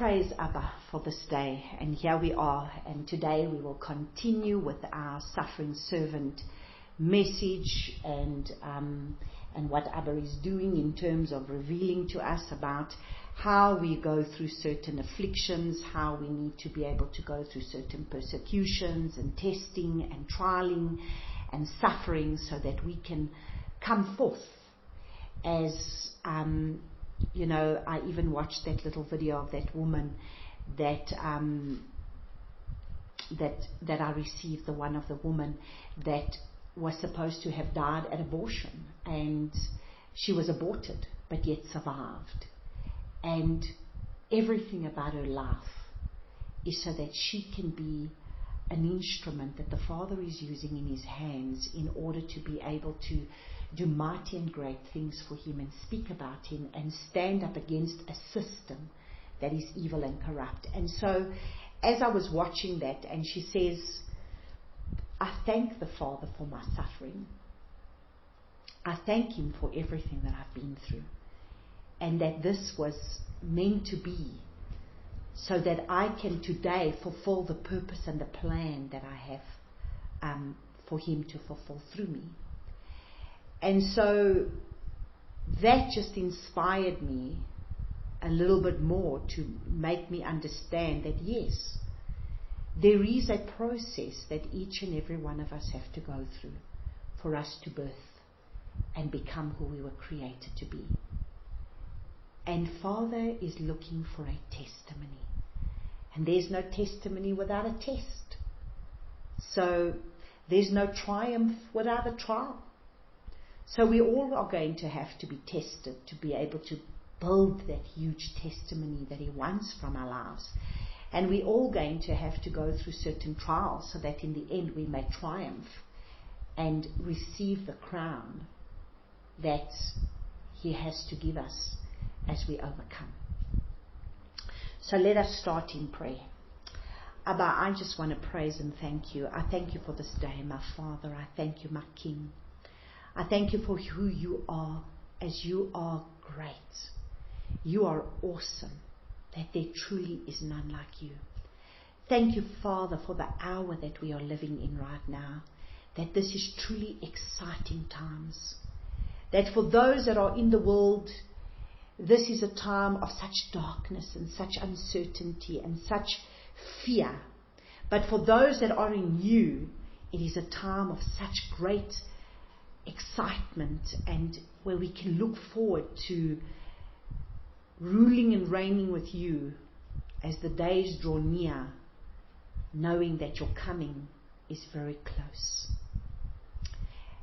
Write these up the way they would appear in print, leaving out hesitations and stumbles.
praise Abba for this day, and here we are, and today we will continue with our suffering servant message and what Abba is doing in terms of revealing to us about how we go through certain afflictions, how we need to be able to go through certain persecutions and testing and trialing and suffering so that we can come forth as I even watched that little video of that woman that I received, the one of the woman that was supposed to have died at abortion, and she was aborted but yet survived, and everything about her life is so that she can be an instrument that the Father is using in His hands in order to be able to do mighty and great things for Him and speak about Him and stand up against a system that is evil and corrupt. And so as I was watching that, and she says, I thank the Father for my suffering. I thank Him for everything that I've been through, and that this was meant to be so that I can today fulfill the purpose and the plan that I have for Him to fulfill through me. And so that just inspired me a little bit more to make me understand that yes, there is a process that each and every one of us have to go through for us to birth and become who we were created to be. And Father is looking for a testimony. And there's no testimony without a test. So there's no triumph without a trial. So we all are going to have to be tested to be able to build that huge testimony that He wants from our lives. And we're all going to have to go through certain trials so that in the end we may triumph and receive the crown that He has to give us as we overcome. So let us start in prayer. Abba, I just want to praise and thank You. I thank You for this day, my Father. I thank You, my King. I thank You for who You are, as You are great. You are awesome, that there truly is none like You. Thank You, Father, for the hour that we are living in right now, that this is truly exciting times. That for those that are in the world, this is a time of such darkness and such uncertainty and such fear. But for those that are in You, it is a time of such great excitement, and where we can look forward to ruling and reigning with You as the days draw near, knowing that Your coming is very close.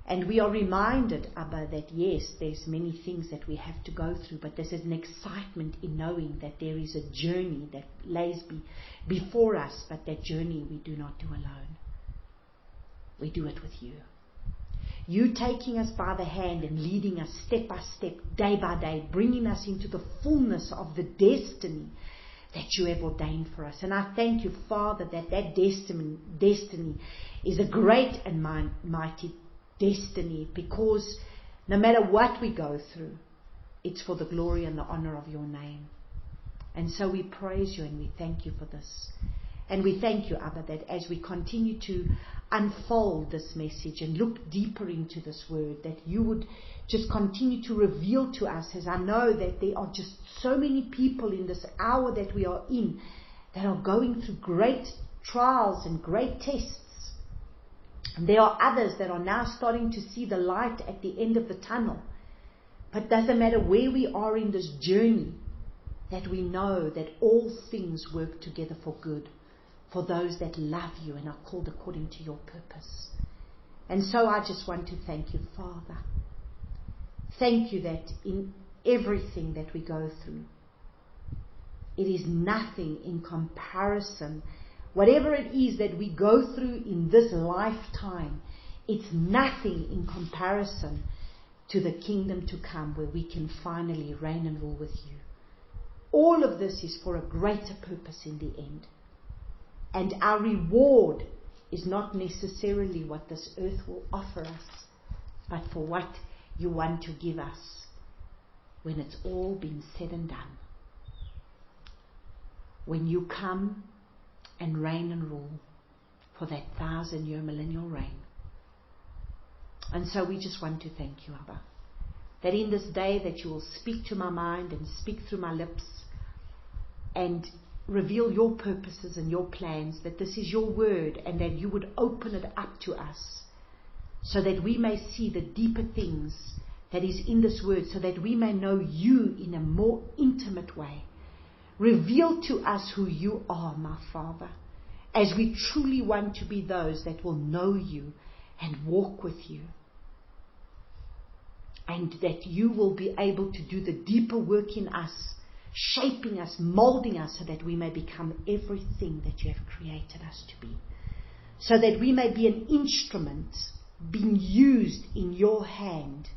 And we are reminded, Abba, that yes, there's many things that we have to go through, but there's an excitement in knowing that there is a journey that lays before us, but that journey we do not do alone. We do it with You. You taking us by the hand and leading us step by step, day by day, bringing us into the fullness of the destiny that You have ordained for us. And I thank You, Father, that destiny is a great and mighty destiny, because no matter what we go through, it's for the glory and the honor of Your name. And so we praise You and we thank You for this. And we thank You, Abba, that as we continue to unfold this message and look deeper into this word, that You would just continue to reveal to us, as I know that there are just so many people in this hour that we are in that are going through great trials and great tests. And there are others that are now starting to see the light at the end of the tunnel. But it doesn't matter where we are in this journey, that we know that all things work together for good, for those that love You and are called according to Your purpose. And so I just want to thank You, Father. Thank You that in everything that we go through, it is nothing in comparison. Whatever it is that we go through in this lifetime, it's nothing in comparison to the kingdom to come, where we can finally reign and rule with You. All of this is for a greater purpose in the end. And our reward is not necessarily what this earth will offer us, but for what You want to give us when it's all been said and done. when you come and reign and rule for that 1,000-year millennial reign. And so we just want to thank you, Abba, that in this day that you will speak to my mind and speak through my lips and reveal your purposes and your plans, that this is your word, and that you would open it up to us so that we may see the deeper things that is in this word, so that we may know you in a more intimate way. Reveal to us who you are, my Father, as we truly want to be those that will know you and walk with you. And that you will be able to do the deeper work in us, shaping us, molding us, so that we may become everything that you have created us to be. So that we may be an instrument being used in your hand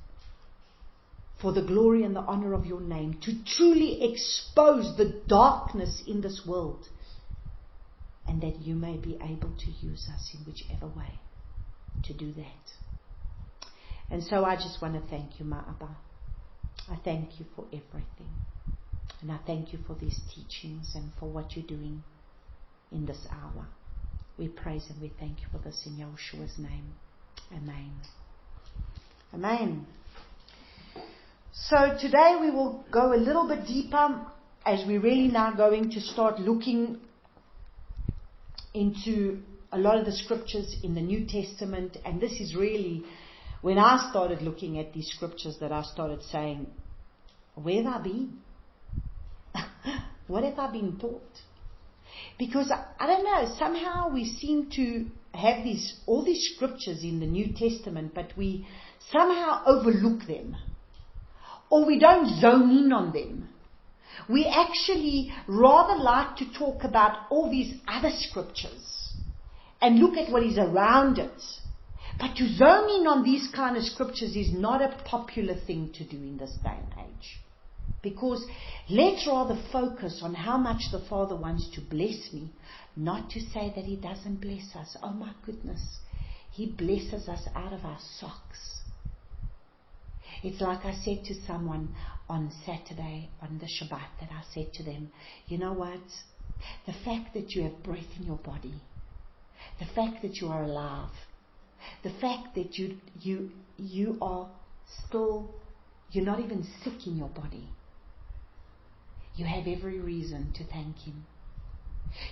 for the glory and the honor of your name, to truly expose the darkness in this world, and that you may be able to use us in whichever way to do that. And so I just want to thank you, my Abba. I thank you for everything. And I thank you for these teachings and for what you're doing in this hour. We praise and we thank you for this in Yahshua's name. Amen. Amen. So today we will go a little bit deeper, as we're really now going to start looking into a lot of the scriptures in the New Testament. And this is really, when I started looking at these scriptures, that I started saying, where have I been? What have I been taught? Because I don't know, somehow we seem to have all these scriptures in the New Testament, but we somehow overlook them, or we don't zone in on them. We actually rather like to talk about all these other scriptures and look at what is around it. But to zone in on these kind of scriptures is not a popular thing to do in this day and age. Because let's rather focus on how much the Father wants to bless me, not to say that He doesn't bless us. Oh my goodness, He blesses us out of our socks. It's like I said to someone on Saturday, on the Shabbat, that I said to them, you know what? The fact that you have breath in your body, the fact that you are alive, the fact that you are still, you're not even sick in your body, you have every reason to thank Him.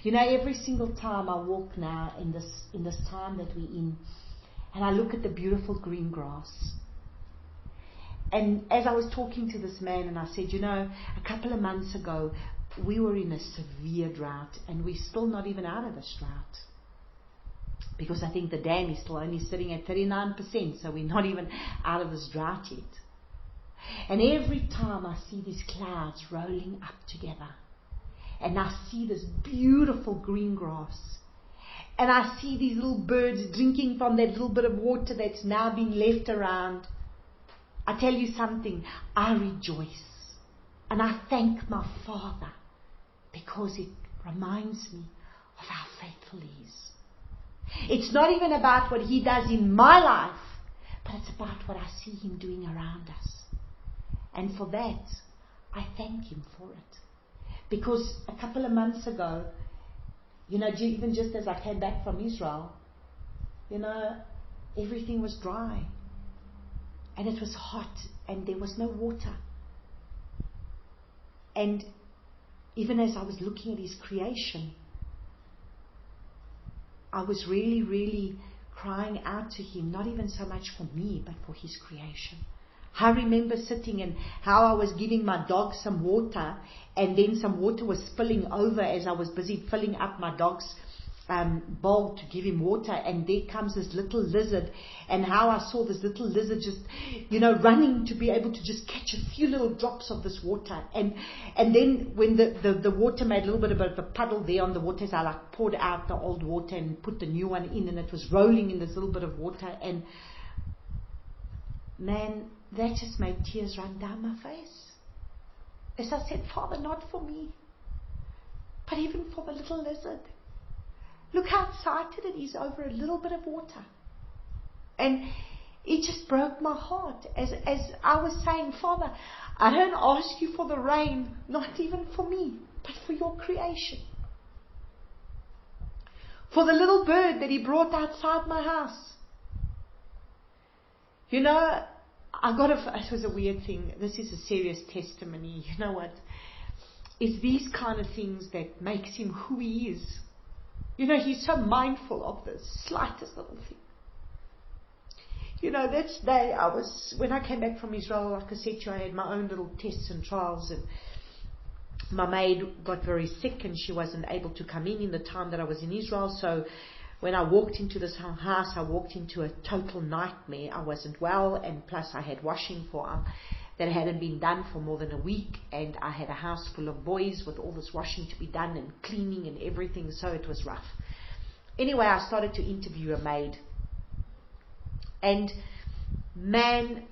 You know, every single time I walk now in this time that we're in, and I look at the beautiful green grass. And as I was talking to this man, and I said, you know, a couple of months ago, we were in a severe drought, and we're still not even out of this drought. Because I think the dam is still only sitting at 39%, so we're not even out of this drought yet. And every time I see these clouds rolling up together, and I see this beautiful green grass, and I see these little birds drinking from that little bit of water that's now been left around, I tell you something, I rejoice. And I thank my Father, because it reminds me of how faithful He is. It's not even about what He does in my life, but it's about what I see Him doing around us. And for that, I thank Him for it. Because a couple of months ago, you know, even just as I came back from Israel, you know, everything was dry. And it was hot, and there was no water. And even as I was looking at His creation, I was really, really crying out to Him, not even so much for me, but for His creation. I remember sitting and how I was giving my dog some water, and then some water was spilling over as I was busy filling up my dog's bowl to give him water, and there comes this little lizard, and how I saw this little lizard just, you know, running to be able to just catch a few little drops of this water, and then when the water made a little bit of a puddle there on the water, so I like poured out the old water and put the new one in, and it was rolling in this little bit of water, and man, that just made tears run down my face. As I said, Father, not for me, but even for the little lizard. Look how excited it is over a little bit of water. And it just broke my heart as I was saying, Father, I don't ask you for the rain, not even for me, but for your creation. for the little bird that he brought outside my house. You know, it was a weird thing. This is a serious testimony. You know what? It's these kind of things that makes him who he is. You know, he's so mindful of the slightest little thing. You know, that day when I came back from Israel, like I said to you, I had my own little tests and trials, and my maid got very sick and she wasn't able to come in the time that I was in Israel. So when I walked into this house, I walked into a total nightmare. I wasn't well, and plus I had washing that hadn't been done for more than a week, and I had a house full of boys with all this washing to be done and cleaning and everything, so it was rough. Anyway, I started to interview a maid, and man,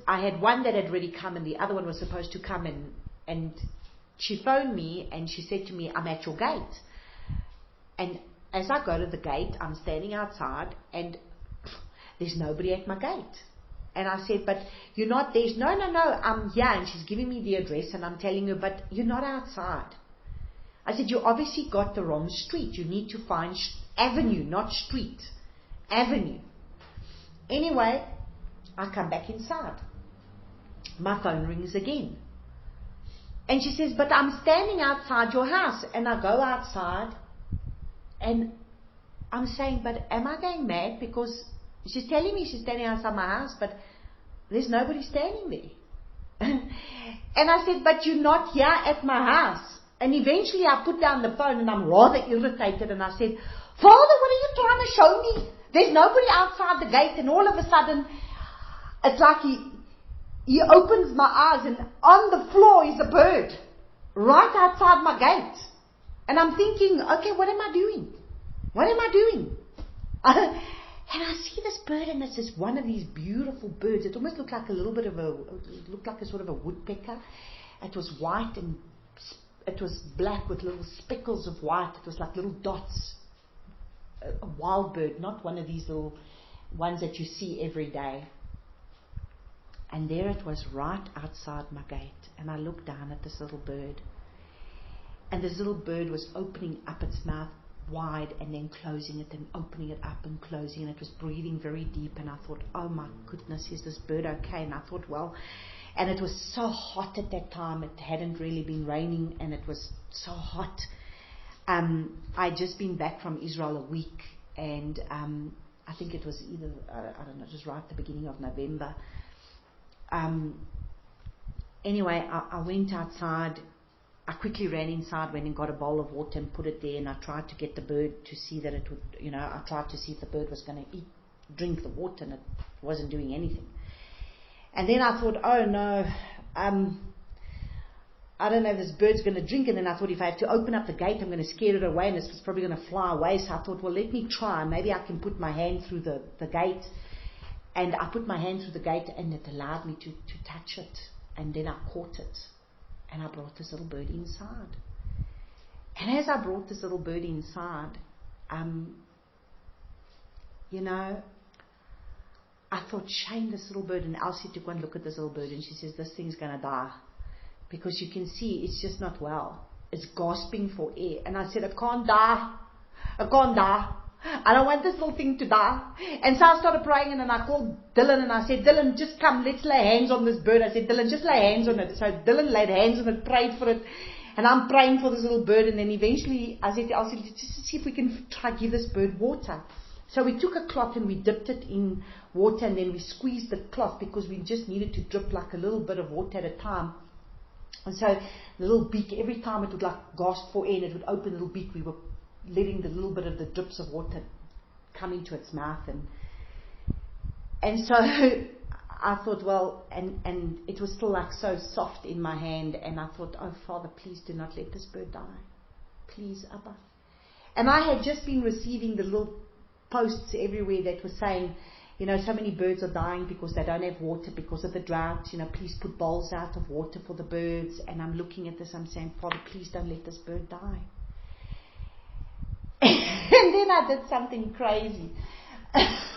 I had one that had already come and the other one was supposed to come, and she phoned me and she said to me, I'm at your gate. And as I go to the gate, I'm standing outside and there's nobody at my gate. And I said, but you're not there. No, I'm here. And she's giving me the address and I'm telling her, but you're not outside. I said, you obviously got the wrong street. You need to find avenue, not street. Avenue. Anyway, I come back inside. My phone rings again. And she says, but I'm standing outside your house. And I go outside and I'm saying, but am I going mad? Because she's telling me she's standing outside my house, but there's nobody standing there. And I said, but you're not here at my house. And eventually I put down the phone and I'm rather irritated and I said, Father, what are you trying to show me? There's nobody outside the gate. And all of a sudden, it's like he opens my eyes and on the floor is a bird right outside my gate. And I'm thinking, okay, what am I doing? What am I doing? And I see this bird, and it's just one of these beautiful birds. It almost looked like a sort of a woodpecker. It was white and it was black with little speckles of white. It was like little dots. A wild bird, not one of these little ones that you see every day. And there it was right outside my gate. And I looked down at this little bird. And this little bird was opening up its mouth wide and then closing it and opening it up and closing, and it was breathing very deep. And I thought, oh my goodness, is this bird okay? And I thought, well, and it was so hot at that time. It hadn't really been raining and it was so hot. I'd just been back from Israel a week, and I think it was either, I don't know, just right at the beginning of November. Anyway, I went outside. I quickly ran inside, went and got a bowl of water and put it there, and I tried to get the bird to see that it would, I tried to see if the bird was going to drink the water, and it wasn't doing anything. And then I thought, oh no, I don't know if this bird's going to drink. And then I thought, if I have to open up the gate, I'm going to scare it away and it's probably going to fly away. So I thought, well, let me try. Maybe I can put my hand through the gate. And I put my hand through the gate and it allowed me to touch it. And then I caught it. And I brought this little bird inside. And as I brought this little bird inside, I thought, shame this little bird. And Elsie took one look at this little bird and she says, this thing's going to die. Because you can see it's just not well. It's gasping for air. And I said, it can't die. It can't die. I don't want this little thing to die. And so I started praying, and then I called Dylan and I said, Dylan, just come, let's lay hands on this bird. I said, Dylan, just lay hands on it. So Dylan laid hands on it, prayed for it. And I'm praying for this little bird. And then eventually I said to Elsie, just see if we can try to give this bird water. So we took a cloth and we dipped it in water, and then we squeezed the cloth because we just needed to drip like a little bit of water at a time. And so the little beak, every time it would like gasp for air and it would open the little beak, we were letting the little bit of the drips of water come into its mouth. And so I thought, well, and it was still like so soft in my hand, and I thought, oh Father, please do not let this bird die. Please, Abba. And I had just been receiving the little posts everywhere that were saying, so many birds are dying because they don't have water because of the drought. Please put bowls out of water for the birds. And I'm looking at this, I'm saying, Father, please don't let this bird die. And then I did something crazy.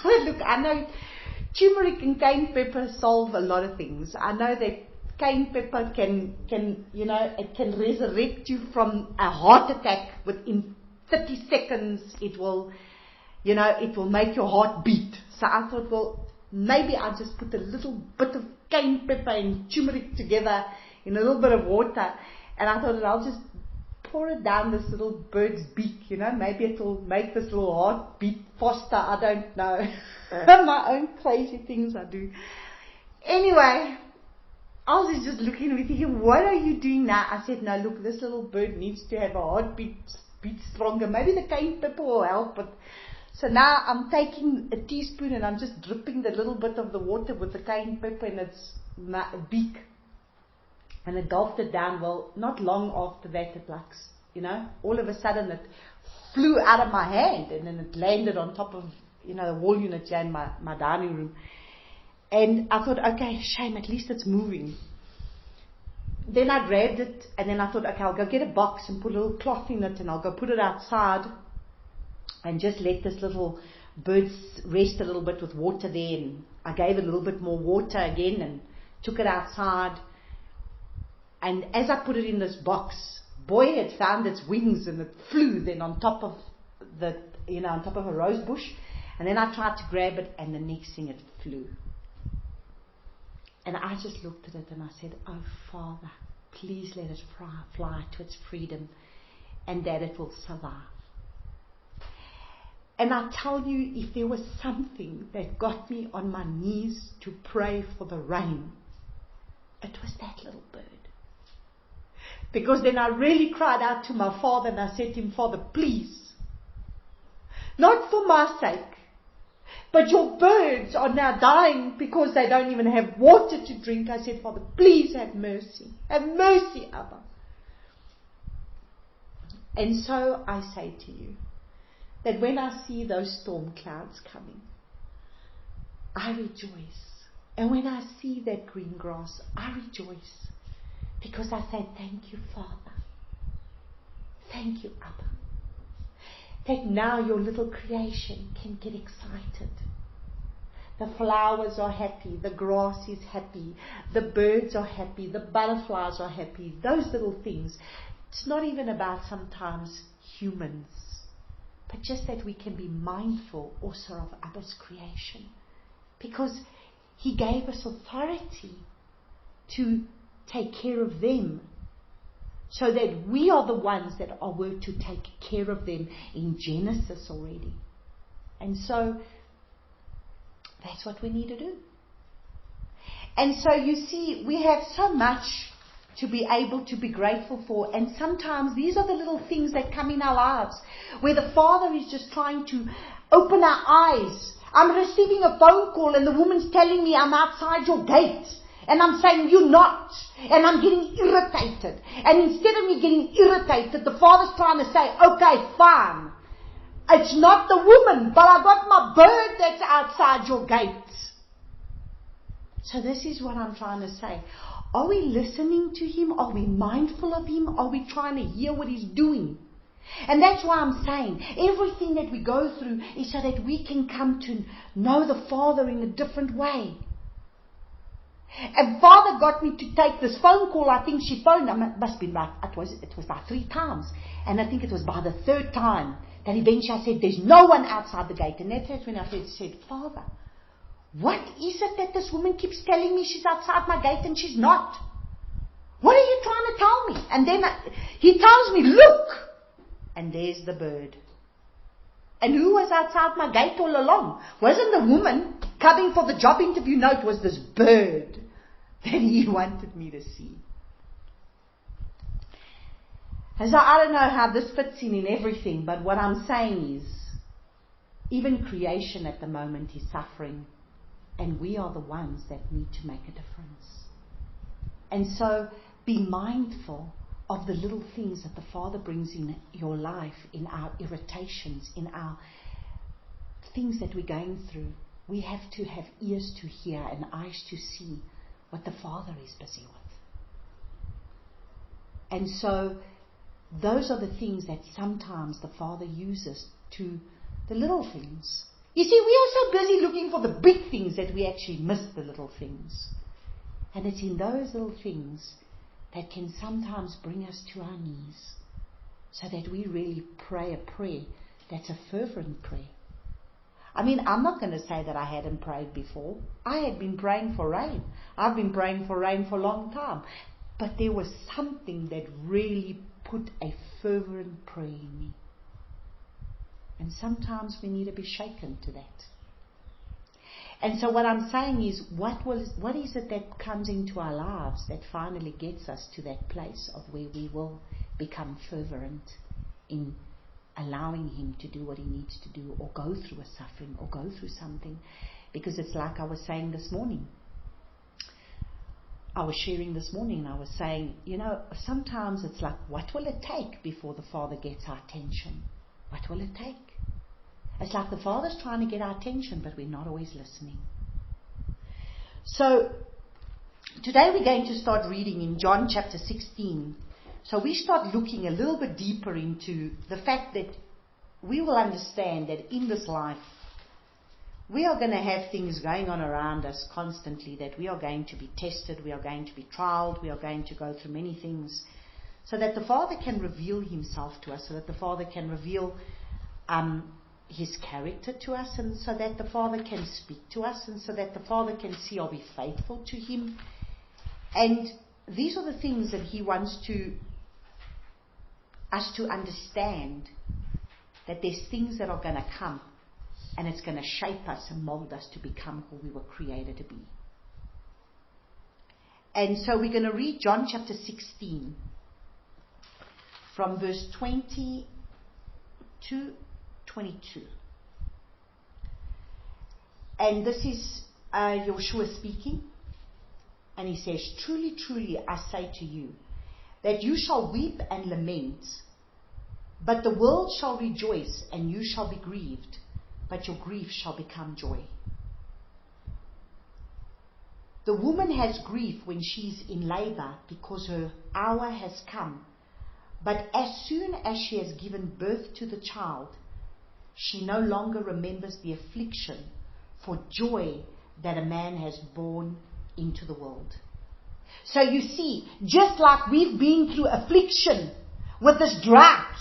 Look, I know turmeric and cayenne pepper solve a lot of things. I know that cayenne pepper can it can resurrect you from a heart attack within 30 seconds, it will make your heart beat. So I thought, well, maybe I'll just put a little bit of cayenne pepper and turmeric together in a little bit of water. And I thought, I'll just pour it down this little bird's beak, maybe it'll make this little heart beat faster. I don't know. My own crazy things I do. Anyway, I was just looking with him, what are you doing now? I said, no, look, this little bird needs to have a heartbeat beat stronger. Maybe the cayenne pepper will help it. So now I'm taking a teaspoon and I'm just dripping the little bit of the water with the cayenne pepper in its beak. And it gulped it down. Well, not long after that, it all of a sudden it flew out of my hand and then it landed on top of, the wall unit here in my dining room. And I thought, okay, shame, at least it's moving. Then I grabbed it and then I thought, okay, I'll go get a box and put a little cloth in it and I'll go put it outside and just let this little bird rest a little bit with water there. And I gave it a little bit more water again and took it outside. And as I put it in this box, boy, it found its wings and it flew then on top of on top of a rose bush. And then I tried to grab it and the next thing it flew. And I just looked at it and I said, oh Father, please let it fly to its freedom and that it will survive. And I tell you, if there was something that got me on my knees to pray for the rain, it was that little bird. Because then I really cried out to my Father and I said to him, Father, please, not for my sake, but your birds are now dying because they don't even have water to drink. I said, Father, please have mercy. Have mercy, Abba. And so I say to you, that when I see those storm clouds coming, I rejoice. And when I see that green grass, I rejoice. Because I say, thank you, Father. Thank you, Abba. That now your little creation can get excited. The flowers are happy, the grass is happy, the birds are happy, the butterflies are happy, those little things. It's not even about sometimes humans, but just that we can be mindful also of Abba's creation. Because He gave us authority to take care of them, so that we are the ones that were to take care of them in Genesis already. And so that's what we need to do. And so you see, we have so much to be able to be grateful for, and sometimes these are the little things that come in our lives where the Father is just trying to open our eyes. I'm receiving a phone call and the woman's telling me I'm outside your gate. And I'm saying, you're not. And I'm getting irritated. And instead of me getting irritated, the Father's trying to say, okay, fine. It's not the woman, but I got my bird that's outside your gates. So this is what I'm trying to say. Are we listening to Him? Are we mindful of Him? Are we trying to hear what He's doing? And that's why I'm saying everything that we go through is so that we can come to know the Father in a different way. And Father got me to take this phone call. I think she phoned. It must be it was about 3 times. And I think it was by the 3rd time that eventually I said, there's no one outside the gate. And that's when I said, Father, what is it that this woman keeps telling me she's outside my gate and she's not? What are you trying to tell me? And then He tells me, look. And there's the bird. And who was outside my gate all along? Wasn't the woman coming for the job interview? No, it was this bird that He wanted me to see. And so I don't know how this fits in everything, but what I'm saying is, even creation at the moment is suffering, and we are the ones that need to make a difference. And so be mindful of the little things that the Father brings in your life, in our irritations, in our things that we're going through. We have to have ears to hear and eyes to see what the Father is busy with. And so those are the things that sometimes the Father uses to the little things. You see, we are so busy looking for the big things that we actually miss the little things. And it's in those little things that can sometimes bring us to our knees so that we really pray a prayer that's a fervent prayer. I mean, I'm not going to say that I hadn't prayed before. I had been praying for rain. I've been praying for rain for a long time. But there was something that really put a fervent prayer in me. And sometimes we need to be shaken to that. And so what I'm saying is, what is it that comes into our lives that finally gets us to that place of where we will become fervent in allowing Him to do what He needs to do, or go through a suffering, or go through something? Because it's like I was saying this morning. I was sharing this morning and I was saying, sometimes it's like, what will it take before the Father gets our attention? What will it take? It's like the Father's trying to get our attention, but we're not always listening. So, today we're going to start reading in John chapter 16. So we start looking a little bit deeper into the fact that we will understand that in this life, we are going to have things going on around us constantly, that we are going to be tested, we are going to be trialed, we are going to go through many things, so that the Father can reveal Himself to us, so that the Father can reveal His character to us, and so that the Father can speak to us, and so that the Father can see, are we faithful to Him? And these are the things that He wants us to understand, that there's things that are going to come, and it's going to shape us and mold us to become who we were created to be. And so we're going to read John chapter 16 from verse 20 to 22. And this is Yeshua speaking. And He says, "Truly, truly, I say to you, that you shall weep and lament, but the world shall rejoice, and you shall be grieved, but your grief shall become joy. The woman has grief when she's in labor, because her hour has come. But as soon as she has given birth to the child, she no longer remembers the affliction for joy that a man has born into the world." So you see, just like we've been through affliction with this drought,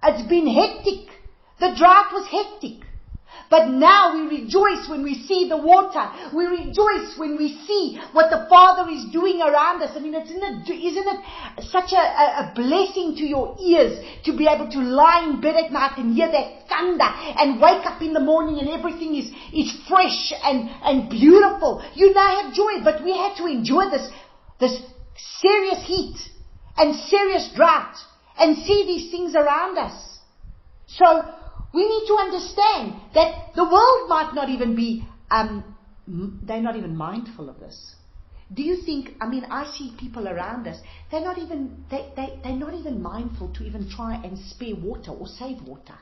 it's been hectic. The drought was hectic. But now we rejoice when we see the water. We rejoice when we see what the Father is doing around us. I mean, isn't it such a blessing to your ears to be able to lie in bed at night and hear that thunder, and wake up in the morning and everything is fresh and beautiful. You now have joy, but we had to endure this serious heat and serious drought and see these things around us. So we need to understand that the world might not even be, they're not even mindful of this. Do you think, I see people around us, they're not even mindful to even try and spare water or save water.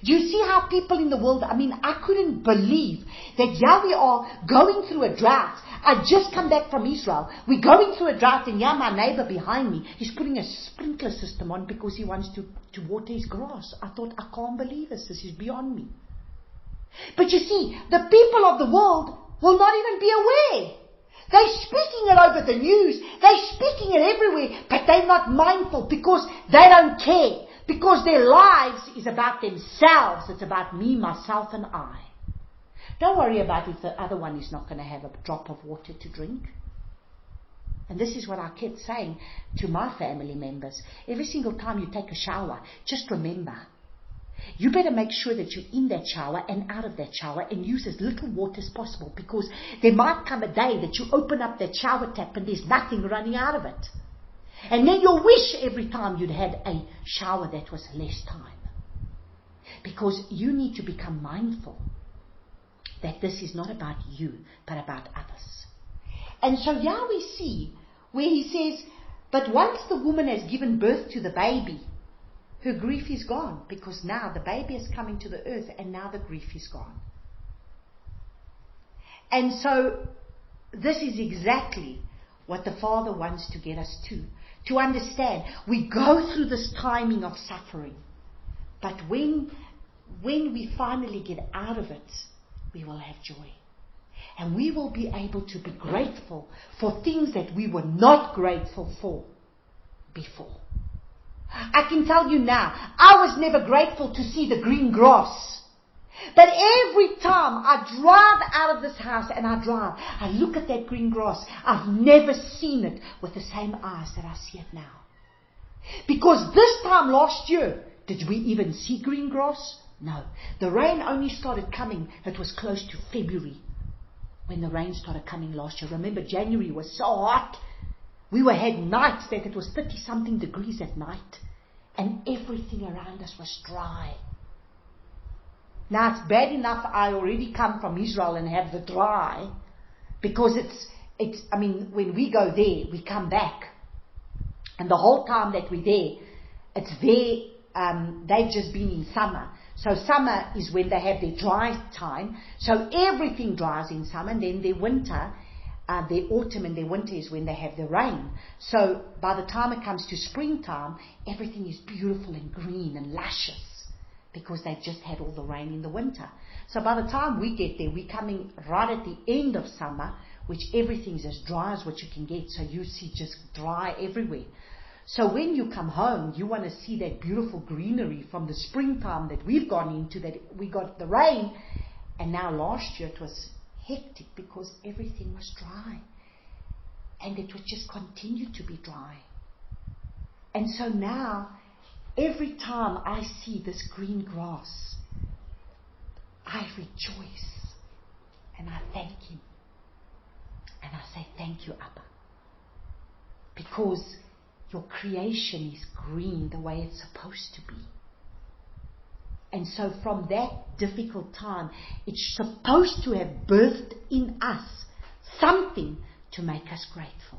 Do you see how people in the world, I couldn't believe that here we are going through a drought. I just come back from Israel. We're going through a drought, and here my neighbor behind me, he's putting a sprinkler system on because he wants to water his grass. I thought, I can't believe this. This is beyond me. But you see, the people of the world will not even be aware. They're speaking it over the news. They're speaking it everywhere, but they're not mindful because they don't care. Because their lives is about themselves. It's about me, myself, and I. Don't worry about if the other one is not going to have a drop of water to drink. And this is what I kept saying to my family members. Every single time you take a shower, just remember, you better make sure that you're in that shower and out of that shower and use as little water as possible, because there might come a day that you open up that shower tap and there's nothing running out of it. And then you'll wish every time you'd had a shower that was less time. Because you need to become mindful that this is not about you, but about others. And so here we see where He says, but once the woman has given birth to the baby, her grief is gone, because now the baby is coming to the earth and now the grief is gone. And so this is exactly what the Father wants to get us to understand. We go through this timing of suffering, but when we finally get out of it, we will have joy. And we will be able to be grateful for things that we were not grateful for before. I can tell you now, I was never grateful to see the green grass. But every time I drive out of this house and I look at that green grass. I've never seen it with the same eyes that I see it now. Because this time last year, did we even see green grass? No. The rain only started coming. It was close to February when the rain started coming last year. Remember, January was so hot. We had nights that it was 30-something degrees at night. And everything around us was dry. Now it's bad enough I already come from Israel and have the dry. Because when we go there, we come back. And the whole time that we're there, it's they've just been in summer. So summer is when they have their dry time. So everything dries in summer, and then their winter, their autumn and their winter is when they have the rain. So by the time it comes to springtime, everything is beautiful and green and luscious because they've just had all the rain in the winter. So by the time we get there, we're coming right at the end of summer, which everything's as dry as what you can get. So you see just dry everywhere. So when you come home, you want to see that beautiful greenery from the springtime that we've gone into, that we got the rain. And now last year it was hectic because everything was dry. And it would just continue to be dry. And so now, every time I see this green grass, I rejoice. And I thank Him. And I say, thank you, Abba. Because your creation is green the way it's supposed to be. And so from that difficult time, it's supposed to have birthed in us something to make us grateful.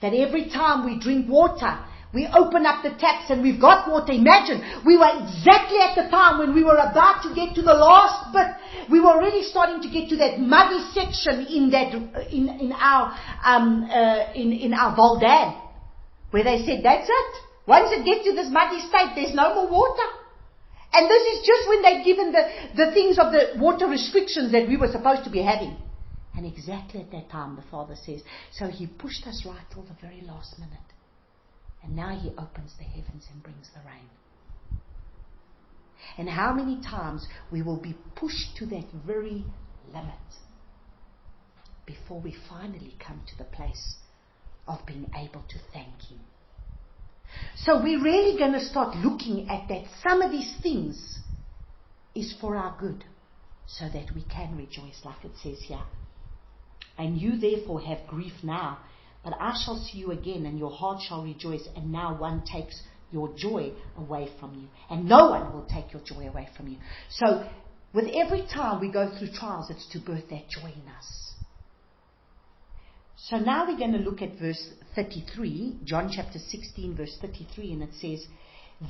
That every time we drink water, we open up the taps and we've got water. Imagine, we were exactly at the time when we were about to get to the last bit. We were already starting to get to that muddy section in our Val Dam, where they said, that's it. Once it gets to this muddy state, there's no more water. And this is just when they'd given the things of the water restrictions that we were supposed to be having. And exactly at that time, the Father says, so He pushed us right till the very last minute. And now He opens the heavens and brings the rain. And how many times we will be pushed to that very limit before we finally come to the place of being able to thank Him. So we're really going to start looking at that some of these things is for our good, so that we can rejoice, like it says here. And you therefore have grief now, but I shall see you again, and your heart shall rejoice, and now one takes your joy away from you. And no one will take your joy away from you. So with every time we go through trials, it's to birth that joy in us. So now we're going to look at verse 33, John chapter 16, verse 33, and it says,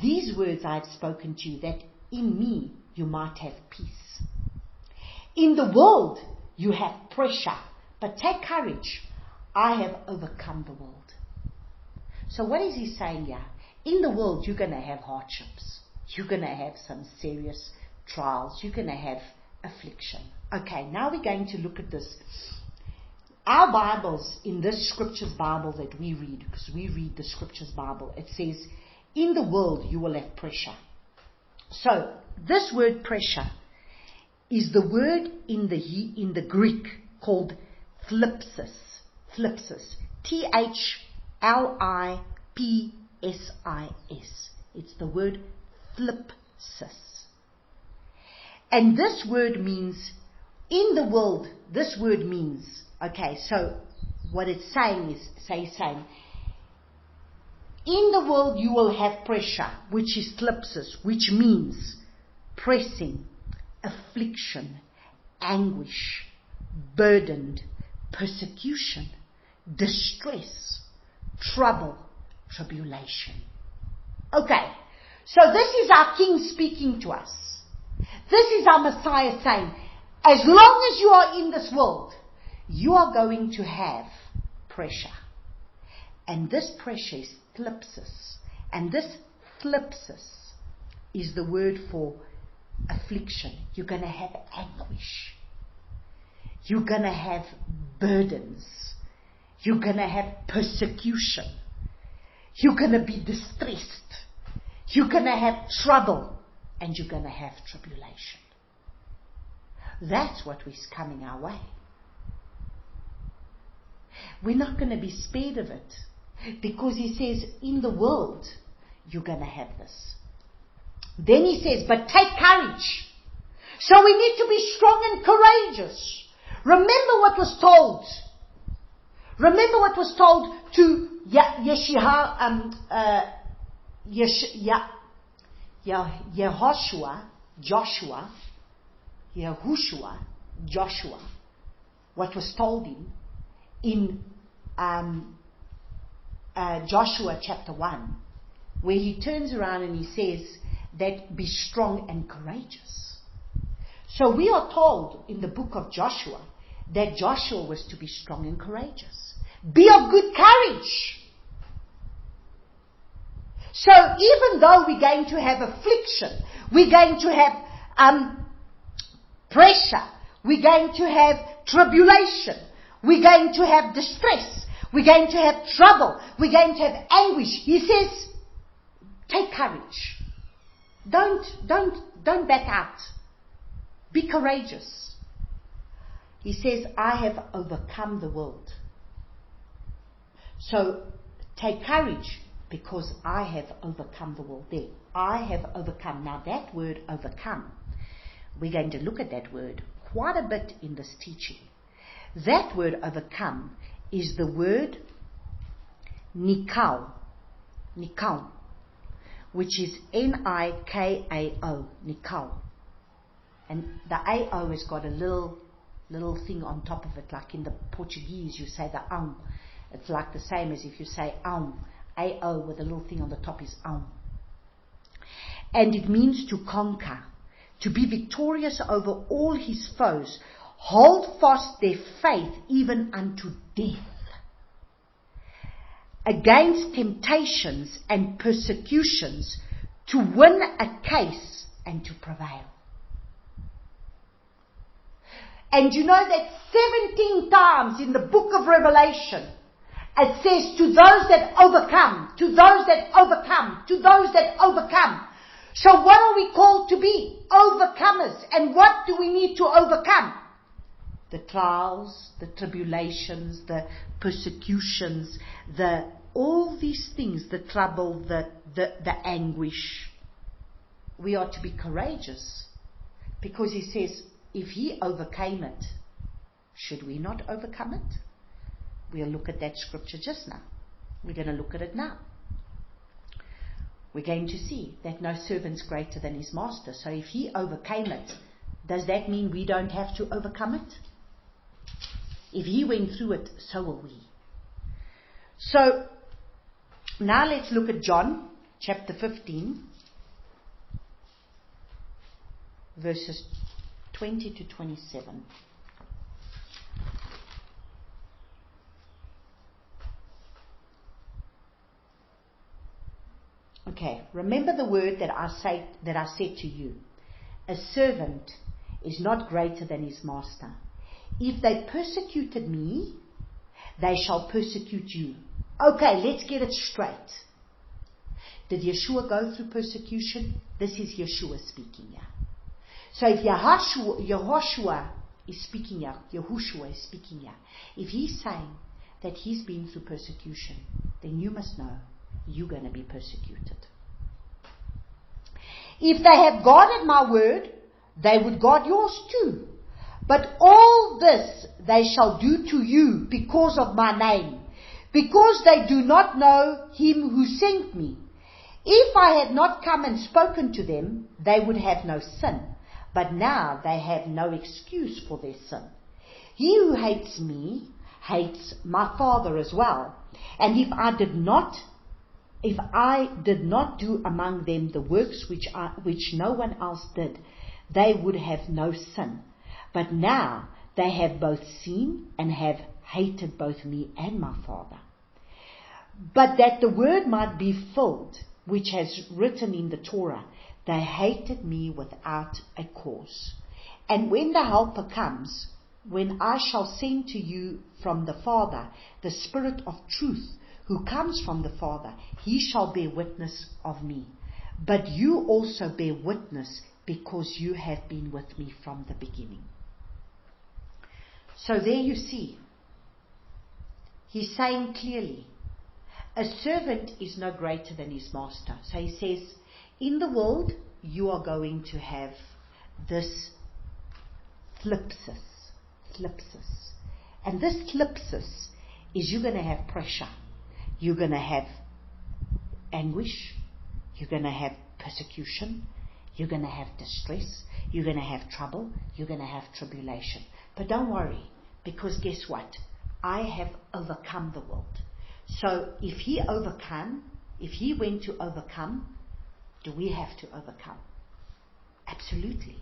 these words I have spoken to you, that in me you might have peace. In the world you have pressure, but take courage. I have overcome the world. So what is He saying here? In the world you're going to have hardships. You're going to have some serious trials. You're going to have affliction. Okay, now we're going to look at this. Our Bibles, in this Scriptures Bible that we read, because we read the Scriptures Bible, it says, in the world you will have pressure. So, this word pressure is the word in the Greek called thlipsis. Thlipsis. Thlipsis. It's the word thlipsis. And this word means, in the world, this word means, okay, so what it's saying is, saying, in the world you will have pressure, which is thlipsis, which means pressing, affliction, anguish, burdened, persecution, distress, trouble, tribulation. Okay, so this is our King speaking to us. This is our Messiah saying, as long as you are in this world, you are going to have pressure. And this pressure is thlipsis. And this thlipsis is the word for affliction. You're going to have anguish. You're going to have burdens. You're going to have persecution. You're going to be distressed. You're going to have trouble and you're going to have tribulation. That's what is coming our way. We're not going to be spared of it, because he says, in the world, you're going to have this. Then he says, but take courage. So we need to be strong and courageous. Remember what was told. Remember what was told to Joshua, what was told him in Joshua chapter 1, where he turns around and he says that be strong and courageous. So we are told in the book of Joshua that Joshua was to be strong and courageous. Be of good courage. So even though we're going to have affliction, we're going to have pressure, we're going to have tribulation, we're going to have distress, we're going to have trouble, we're going to have anguish, he says, take courage. Don't back out. Be courageous. He says, I have overcome the world. So take courage, because I have overcome the world. There, I have overcome. Now that word overcome, we're going to look at that word quite a bit in this teaching. That word overcome is the word nikao, which is Nikao, nikao. And the AO has got a little thing on top of it, like in the Portuguese you say the It's like the same as if you say AO with a little thing on the top is And it means to conquer, to be victorious over all his foes, hold fast their faith even unto death, against temptations and persecutions, to win a case and to prevail. And you know that 17 times in the book of Revelation, it says, to those that overcome, to those that overcome, to those that overcome. So what are we called to be? Overcomers. And what do we need to overcome? The trials, the tribulations, the persecutions, all these things, the trouble, the anguish. We are to be courageous, because he says, if he overcame it, should we not overcome it? We'll look at that scripture just now. We're going to look at it now. We're going to see that no servant's greater than his master. So if he overcame it, does that mean we don't have to overcome it? If he went through it, so will we. So now let's look at John chapter 15, verses 20 to 27. Okay, remember the word that I said to you. A servant is not greater than his master. If they persecuted me, they shall persecute you. Okay, let's get it straight. Did Yeshua go through persecution? This is Yeshua speaking here. So if Yahushua is speaking here, if he's saying that he's been through persecution, then you must know you're going to be persecuted. If they have guarded my word, they would guard yours too. But all this they shall do to you because of my name, because they do not know him who sent me. If I had not come and spoken to them, they would have no sin. But now they have no excuse for their sin. He who hates me hates my Father as well. And if I did not do among them the works which no one else did, they would have no sin. But now they have both seen and have hated both me and my Father. But that the word might be fulfilled, which has written in the Torah, they hated me without a cause. And when the Helper comes, when I shall send to you from the Father the Spirit of truth, who comes from the Father, he shall bear witness of me. but you also bear witness, because you have been with me from the beginning. So there you see, he's saying clearly, a servant is no greater than his master. So he says, in the world, you are going to have this thlipsis. And this thlipsis is, you're going to have pressure. You're going to have anguish. You're going to have persecution. You're going to have distress. You're going to have trouble. You're going to have tribulation. But don't worry, because guess what? I have overcome the world. So if he went to overcome, do we have to overcome? Absolutely.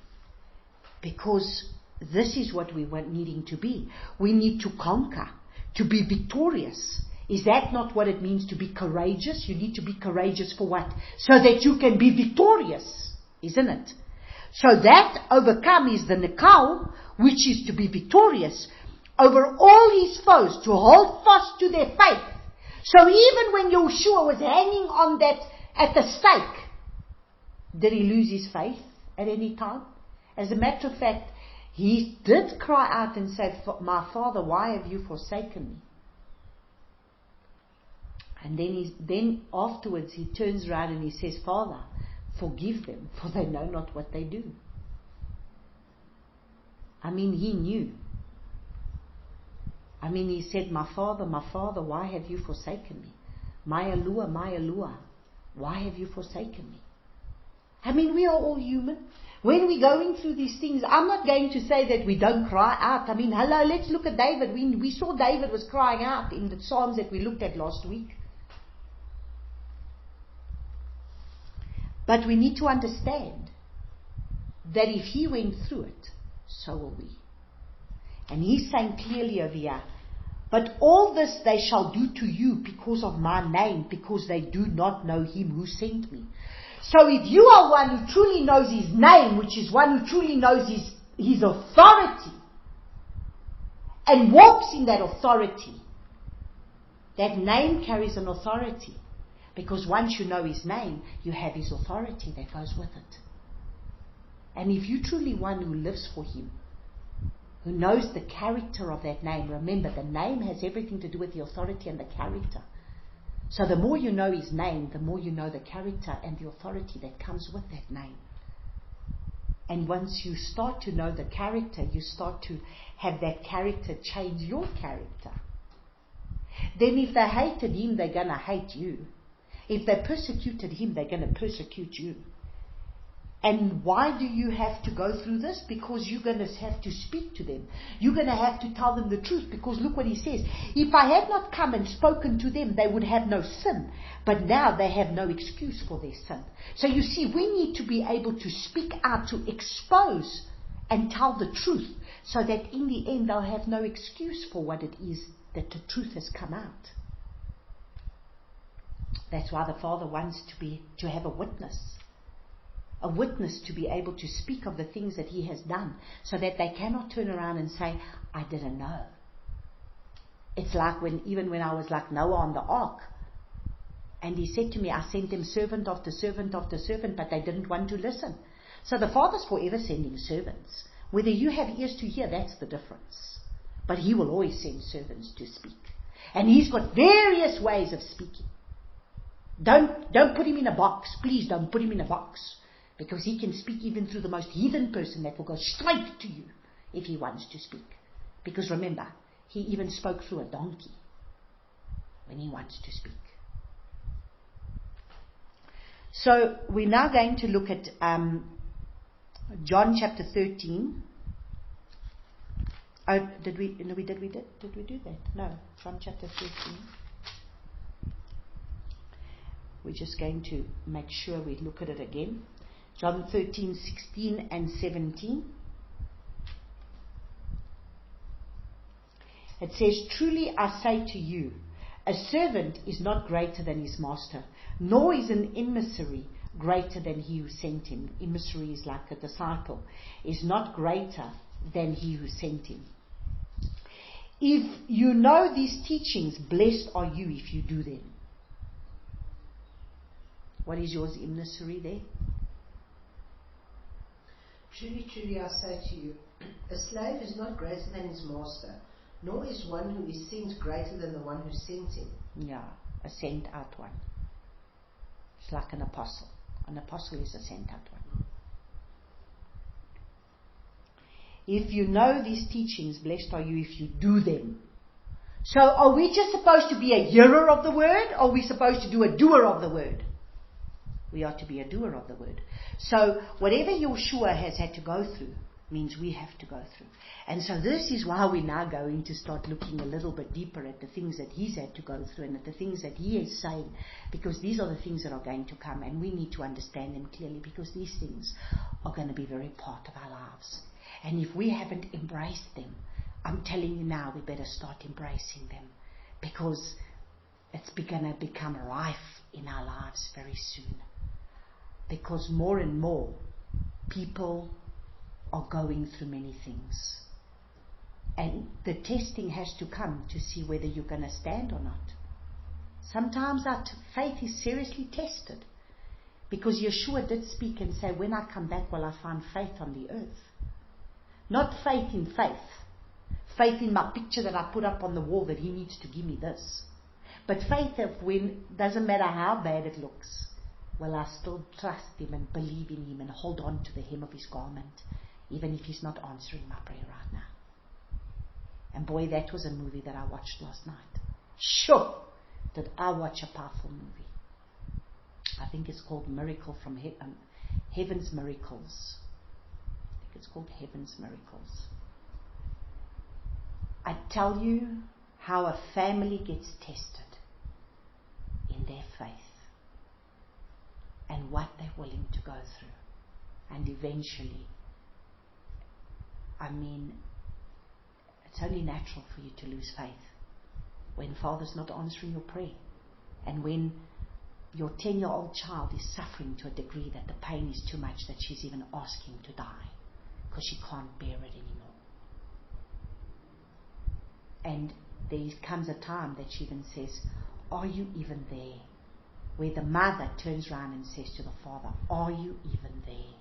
Because this is what we were needing to be. We need to conquer, to be victorious. Is that not what it means to be courageous? You need to be courageous for what? So that you can be victorious, isn't it? So that overcome is the nikal, which is to be victorious over all his foes, to hold fast to their faith. So even when Yeshua was hanging on that at the stake, did he lose his faith at any time? As a matter of fact, he did cry out and say, my Father, why have you forsaken me? And then afterwards he turns around and he says, Father, forgive them, for they know not what they do. I mean, he knew. I mean, he said, my Father, why have you forsaken me? My Eluah, why have you forsaken me? I mean, we are all human. When we're going through these things, I'm not going to say that we don't cry out. I mean, hello, let's look at David. We saw David was crying out in the Psalms that we looked at last week. But we need to understand that if he went through it, so will we. And he's saying clearly over here, but all this they shall do to you because of my name, because they do not know him who sent me. So if you are one who truly knows his name, which is one who truly knows his authority, and walks in that authority, that name carries an authority. Because once you know his name, you have his authority that goes with it. And if you're truly one who lives for him, who knows the character of that name, remember, the name has everything to do with the authority and the character. So the more you know his name, the more you know the character and the authority that comes with that name. And once you start to know the character, you start to have that character change your character. Then if they hated him, they're going to hate you. If they persecuted him, they're going to persecute you. And why do you have to go through this? Because you're going to have to speak to them. You're going to have to tell them the truth. Because look what he says. If I had not come and spoken to them, they would have no sin. But now they have no excuse for their sin. So you see, we need to be able to speak out, to expose and tell the truth. So that in the end, they'll have no excuse for what it is that the truth has come out. That's why the Father wants to have a witness. A witness to be able to speak of the things that he has done, so that they cannot turn around and say, I didn't know. It's like even when I was like Noah on the ark, and he said to me, I sent them servant after servant after servant, but they didn't want to listen. So the Father's forever sending servants. Whether you have ears to hear, that's the difference. But he will always send servants to speak. And he's got various ways of speaking. Don't put him in a box. Please don't put him in a box. Because he can speak even through the most heathen person that will go straight to you if he wants to speak. Because remember, he even spoke through a donkey when he wants to speak. So we're now going to look at John chapter 13. Oh, did we do that? No, John chapter 13. We're just going to make sure we look at it again. John 13, 16 and 17. It says, truly I say to you, a servant is not greater than his master, nor is an emissary greater than he who sent him. Emissary is like a disciple, is not greater than he who sent him. If you know these teachings, blessed are you if you do them. What is yours, Imnasuri, there? Truly, truly, I say to you, a slave is not greater than his master, nor is one who is sent greater than the one who sent him. Yeah, a sent out one. It's like an apostle. An apostle is a sent out one. If you know these teachings, blessed are you if you do them. So are we just supposed to be a hearer of the word, or are we supposed to do a doer of the word? We are to be a doer of the word. So whatever Yeshua has had to go through means we have to go through. And so this is why we're now going to start looking a little bit deeper at the things that he's had to go through and at the things that he is saying, because these are the things that are going to come, and we need to understand them clearly, because these things are going to be very part of our lives. And if we haven't embraced them, I'm telling you now, we better start embracing them, because it's going to become rife in our lives very soon. Because more and more people are going through many things. And the testing has to come to see whether you're going to stand or not. Sometimes our faith is seriously tested. Because Yeshua did speak and say, when I come back, will I find faith on the earth? Not faith in faith. Faith in my picture that I put up on the wall that he needs to give me this. But faith of when, doesn't matter how bad it looks, will I still trust him and believe in him and hold on to the hem of his garment, even if he's not answering my prayer right now. And boy, that was a movie that I watched last night. Sure, did I watch a powerful movie. I think it's called Miracle from Heaven's Miracles. I think it's called Heaven's Miracles. I tell you how a family gets tested in their faith and what they're willing to go through. And eventually, it's only natural for you to lose faith when Father's not answering your prayer, and when your 10-year-old child is suffering to a degree that the pain is too much that she's even asking to die because she can't bear it anymore. And there comes a time that she even says, are you even there? Where the mother turns around and says to the father, are you even there?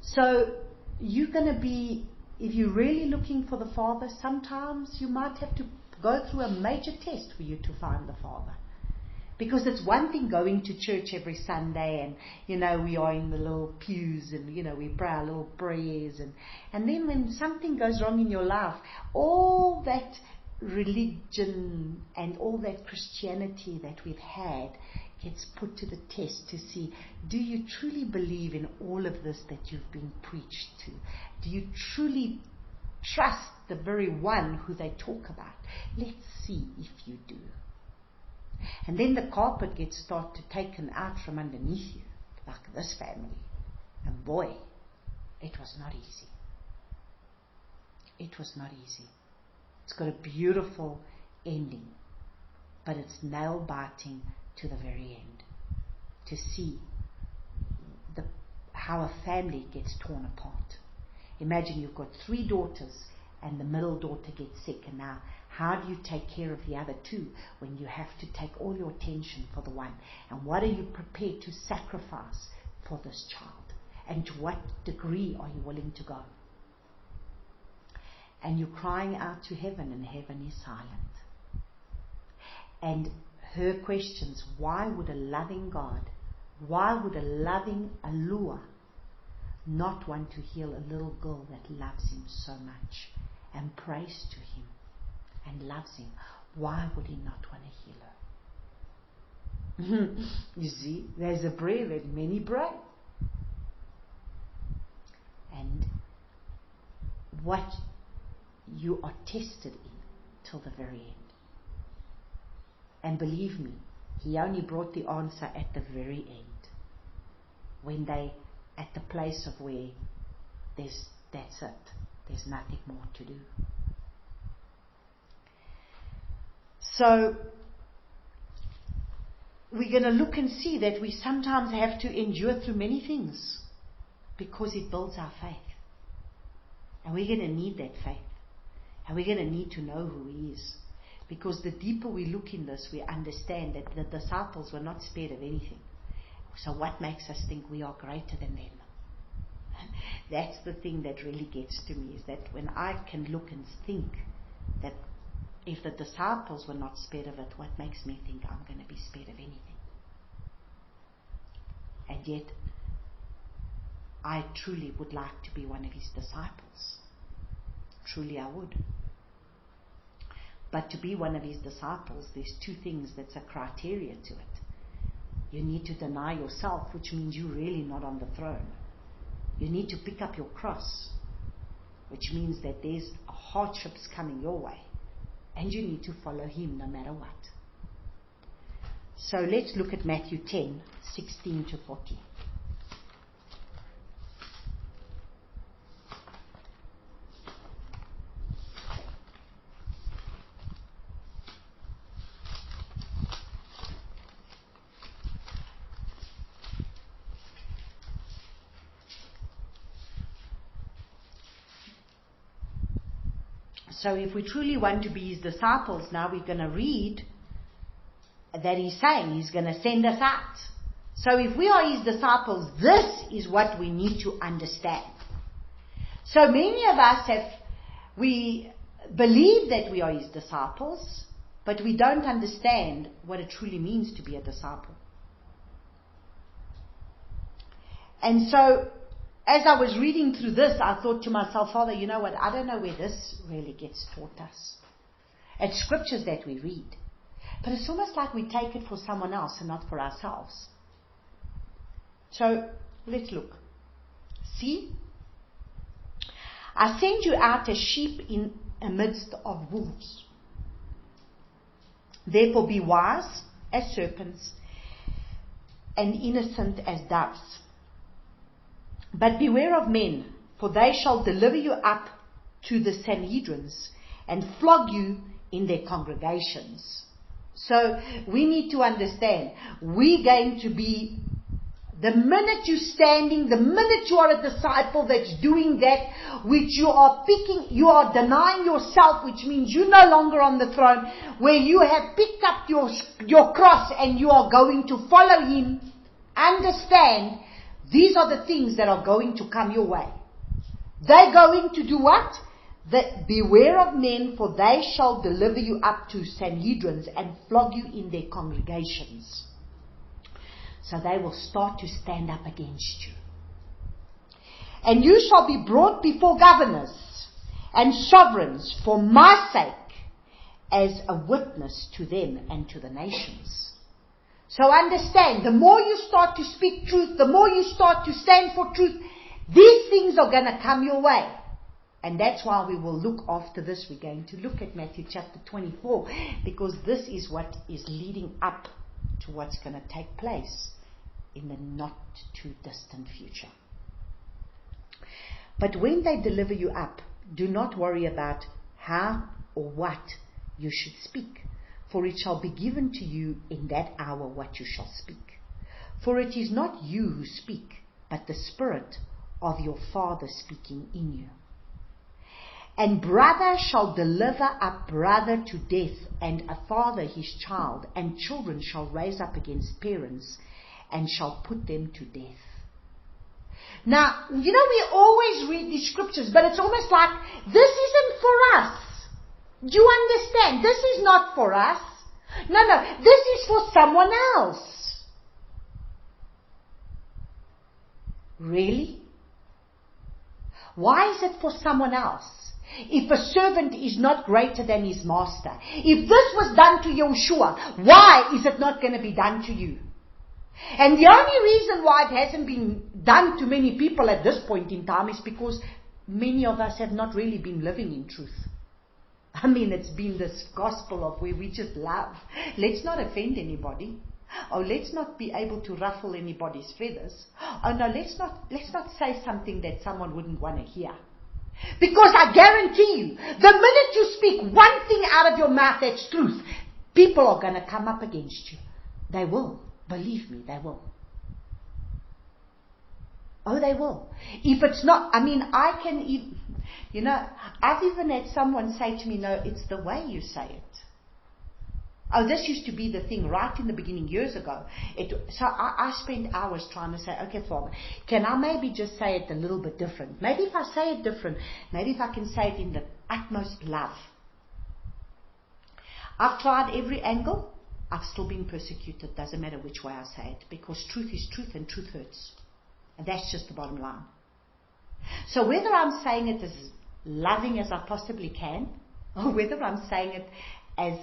So you're going to be, if you're really looking for the Father, sometimes you might have to go through a major test for you to find the Father. Because it's one thing going to church every Sunday and, we are in the little pews and, we pray our little prayers. And then when something goes wrong in your life, all that religion and all that Christianity that we've had gets put to the test to see, do you truly believe in all of this that you've been preached to? Do you truly trust the very one who they talk about? Let's see if you do. And then the carpet gets started taken out from underneath you, like this family. And boy, it was not easy. It was not easy. It's got a beautiful ending, but it's nail-biting to the very end. To see how a family gets torn apart. Imagine you've got 3 daughters and the middle daughter gets sick, and now how do you take care of the other 2 when you have to take all your attention for the one? And what are you prepared to sacrifice for this child? And to what degree are you willing to go? And you're crying out to heaven, and heaven is silent. And her questions, why would a loving God, why would a loving Alua not want to heal a little girl that loves him so much and prays to him and loves him? Why would he not want to heal her? You see, there's a prayer that many pray. And what you are tested in till the very end. And believe me, he only brought the answer at the very end, when they at the place of where that's it, there's nothing more to do. So we're going to look and see that we sometimes have to endure through many things because it builds our faith, and we're going to need that faith, and we're going to need to know who he is. Because the deeper we look in this, we understand that the disciples were not spared of anything. So what makes us think we are greater than them? That's the thing that really gets to me, is that when I can look and think that if the disciples were not spared of it, what makes me think I'm going to be spared of anything? And yet, I truly would like to be one of his disciples. Truly I would. But to be one of his disciples, there's two things that's a criteria to it. You need to deny yourself, which means you're really not on the throne. You need to pick up your cross, which means that there's hardships coming your way. And you need to follow him no matter what. So let's look at Matthew 10, 16 to 40. So if we truly want to be his disciples, now we're going to read that he's saying he's going to send us out. So if we are his disciples, this is what we need to understand. So many of us we believe that we are his disciples, but we don't understand what it truly means to be a disciple. And so, as I was reading through this, I thought to myself, Father, you know what? I don't know where this really gets taught us. It's scriptures that we read. But it's almost like we take it for someone else and not for ourselves. So, let's look. See? I send you out as sheep in amidst of wolves. Therefore be wise as serpents and innocent as doves. But beware of men, for they shall deliver you up to the Sanhedrins and flog you in their congregations. So we need to understand, we're going to be, the minute you're standing, the minute you are a disciple that's doing that, which you are denying yourself, which means you're no longer on the throne, where you have picked up your cross and you are going to follow him, understand, these are the things that are going to come your way. They're going to do what? That beware of men, for they shall deliver you up to Sanhedrins and flog you in their congregations. So they will start to stand up against you. And you shall be brought before governors and sovereigns for my sake, as a witness to them and to the nations. So understand, the more you start to speak truth, the more you start to stand for truth, these things are going to come your way. And that's why we will look after this. We're going to look at Matthew chapter 24, because this is what is leading up to what's going to take place in the not too distant future. But when they deliver you up, do not worry about how or what you should speak. For it shall be given to you in that hour what you shall speak. For it is not you who speak, but the Spirit of your Father speaking in you. And brother shall deliver up brother to death, and a father his child, and children shall raise up against parents, and shall put them to death. Now, we always read these scriptures, but it's almost like, this isn't for us. Do you understand? This is not for us. No, this is for someone else. Really? Why is it for someone else? If a servant is not greater than his master. If this was done to Yeshua, why is it not going to be done to you? And the only reason why it hasn't been done to many people at this point in time is because many of us have not really been living in truth. I mean, it's been this gospel of where we just love. Let's not offend anybody. Oh, let's not be able to ruffle anybody's feathers. Oh no, let's not say something that someone wouldn't want to hear. Because I guarantee you, the minute you speak one thing out of your mouth that's truth, people are going to come up against you. They will. Believe me, they will. Oh, they will. If it's not, I've even had someone say to me, no, it's the way you say it. Oh, this used to be the thing right in the beginning years ago. So I spent hours trying to say, okay, Father, can I maybe just say it a little bit different? Maybe if I say it different, maybe if I can say it in the utmost love. I've tried every angle. I've still been persecuted. Doesn't matter which way I say it, because truth is truth and truth hurts. And that's just the bottom line. So whether I'm saying it as loving as I possibly can, or whether I'm saying it as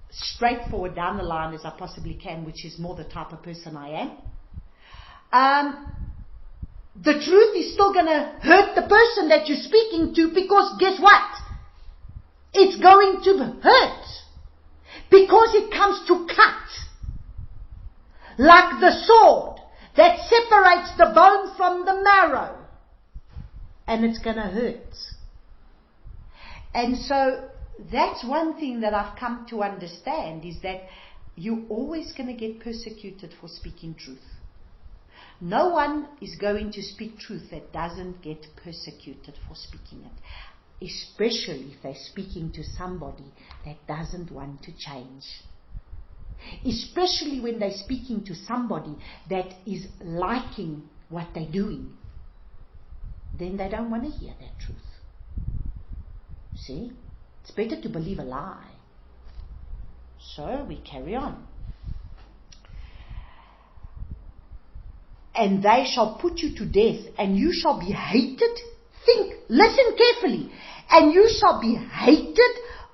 straightforward down the line as I possibly can, which is more the type of person I am, the truth is still going to hurt the person that you're speaking to, because guess what? It's going to hurt. Because it comes to cut. Like the sword that separates the bone from the marrow. And it's going to hurt. And so that's one thing that I've come to understand, is that you're always going to get persecuted for speaking truth. No one is going to speak truth that doesn't get persecuted for speaking it. Especially if they're speaking to somebody that doesn't want to change. Especially when they're speaking to somebody that is liking what they're doing. Then they don't want to hear that truth. See? It's better to believe a lie. So we carry on. And they shall put you to death, and you shall be hated. Listen carefully. And you shall be hated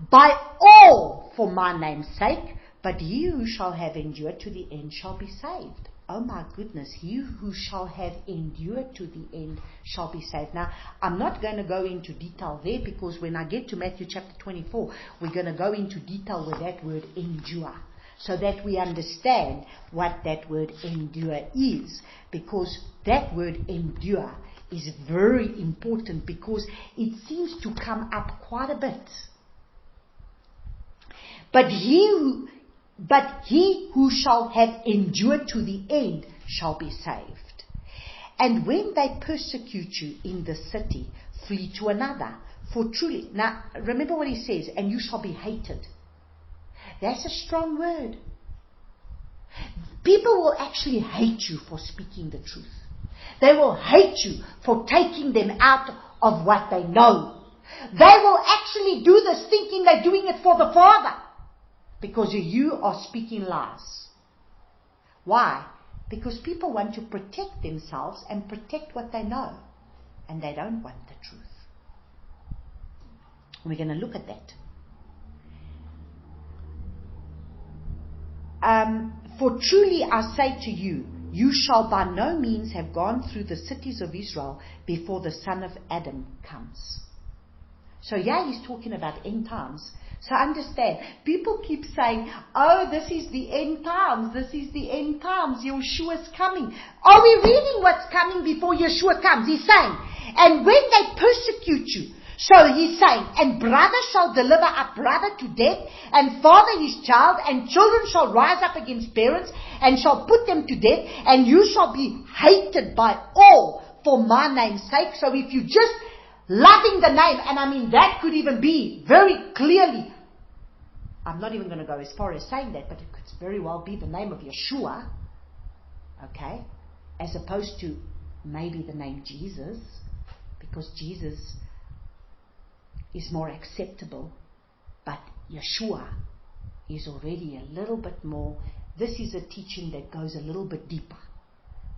by all for my name's sake, but he who shall have endured to the end shall be saved. Oh my goodness, he who shall have endured to the end shall be saved. Now, I'm not going to go into detail there, because when I get to Matthew chapter 24, we're going to go into detail with that word endure, so that we understand what that word endure is, because that word endure is very important, because it seems to come up quite a bit. But he who shall have endured to the end shall be saved. And when they persecute you in the city, flee to another. For truly, now remember what he says, and you shall be hated. That's a strong word. People will actually hate you for speaking the truth. They will hate you for taking them out of what they know. They will actually do this thinking they're doing it for the Father, because you are speaking lies. Why? Because people want to protect themselves and protect what they know, and they don't want the truth. We're going to look at that. For truly I say to you, you shall by no means have gone through the cities of Israel before the Son of Adam comes. So yeah, he's talking about end times. So understand, people keep saying, oh, this is the end times, this is the end times, Yeshua's coming. Are we reading what's coming before Yeshua comes? He's saying, and when they persecute you, so he's saying, and brother shall deliver up brother to death, and father his child, and children shall rise up against parents, and shall put them to death, and you shall be hated by all for my name's sake. So if you just loving the name, and I mean that could even be very clearly, I'm not even going to go as far as saying that, but it could very well be the name of Yeshua, okay, as opposed to maybe the name Jesus, because Jesus is more acceptable, but Yeshua is already a little bit more. This is a teaching that goes a little bit deeper.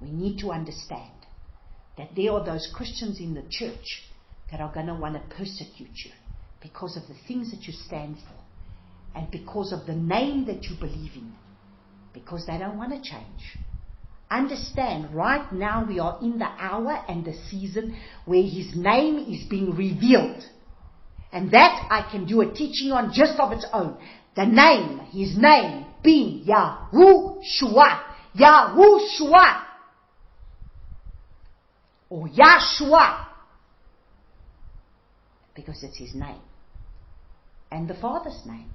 We need to understand that there are those Christians in the church that are going to want to persecute you because of the things that you stand for, and because of the name that you believe in, because they don't want to change. Understand, right now we are in the hour and the season where his name is being revealed. And that I can do a teaching on just of its own. The name, his name being Yahushua. Yahushua. Or Yahshua. Because it's his name. And the Father's name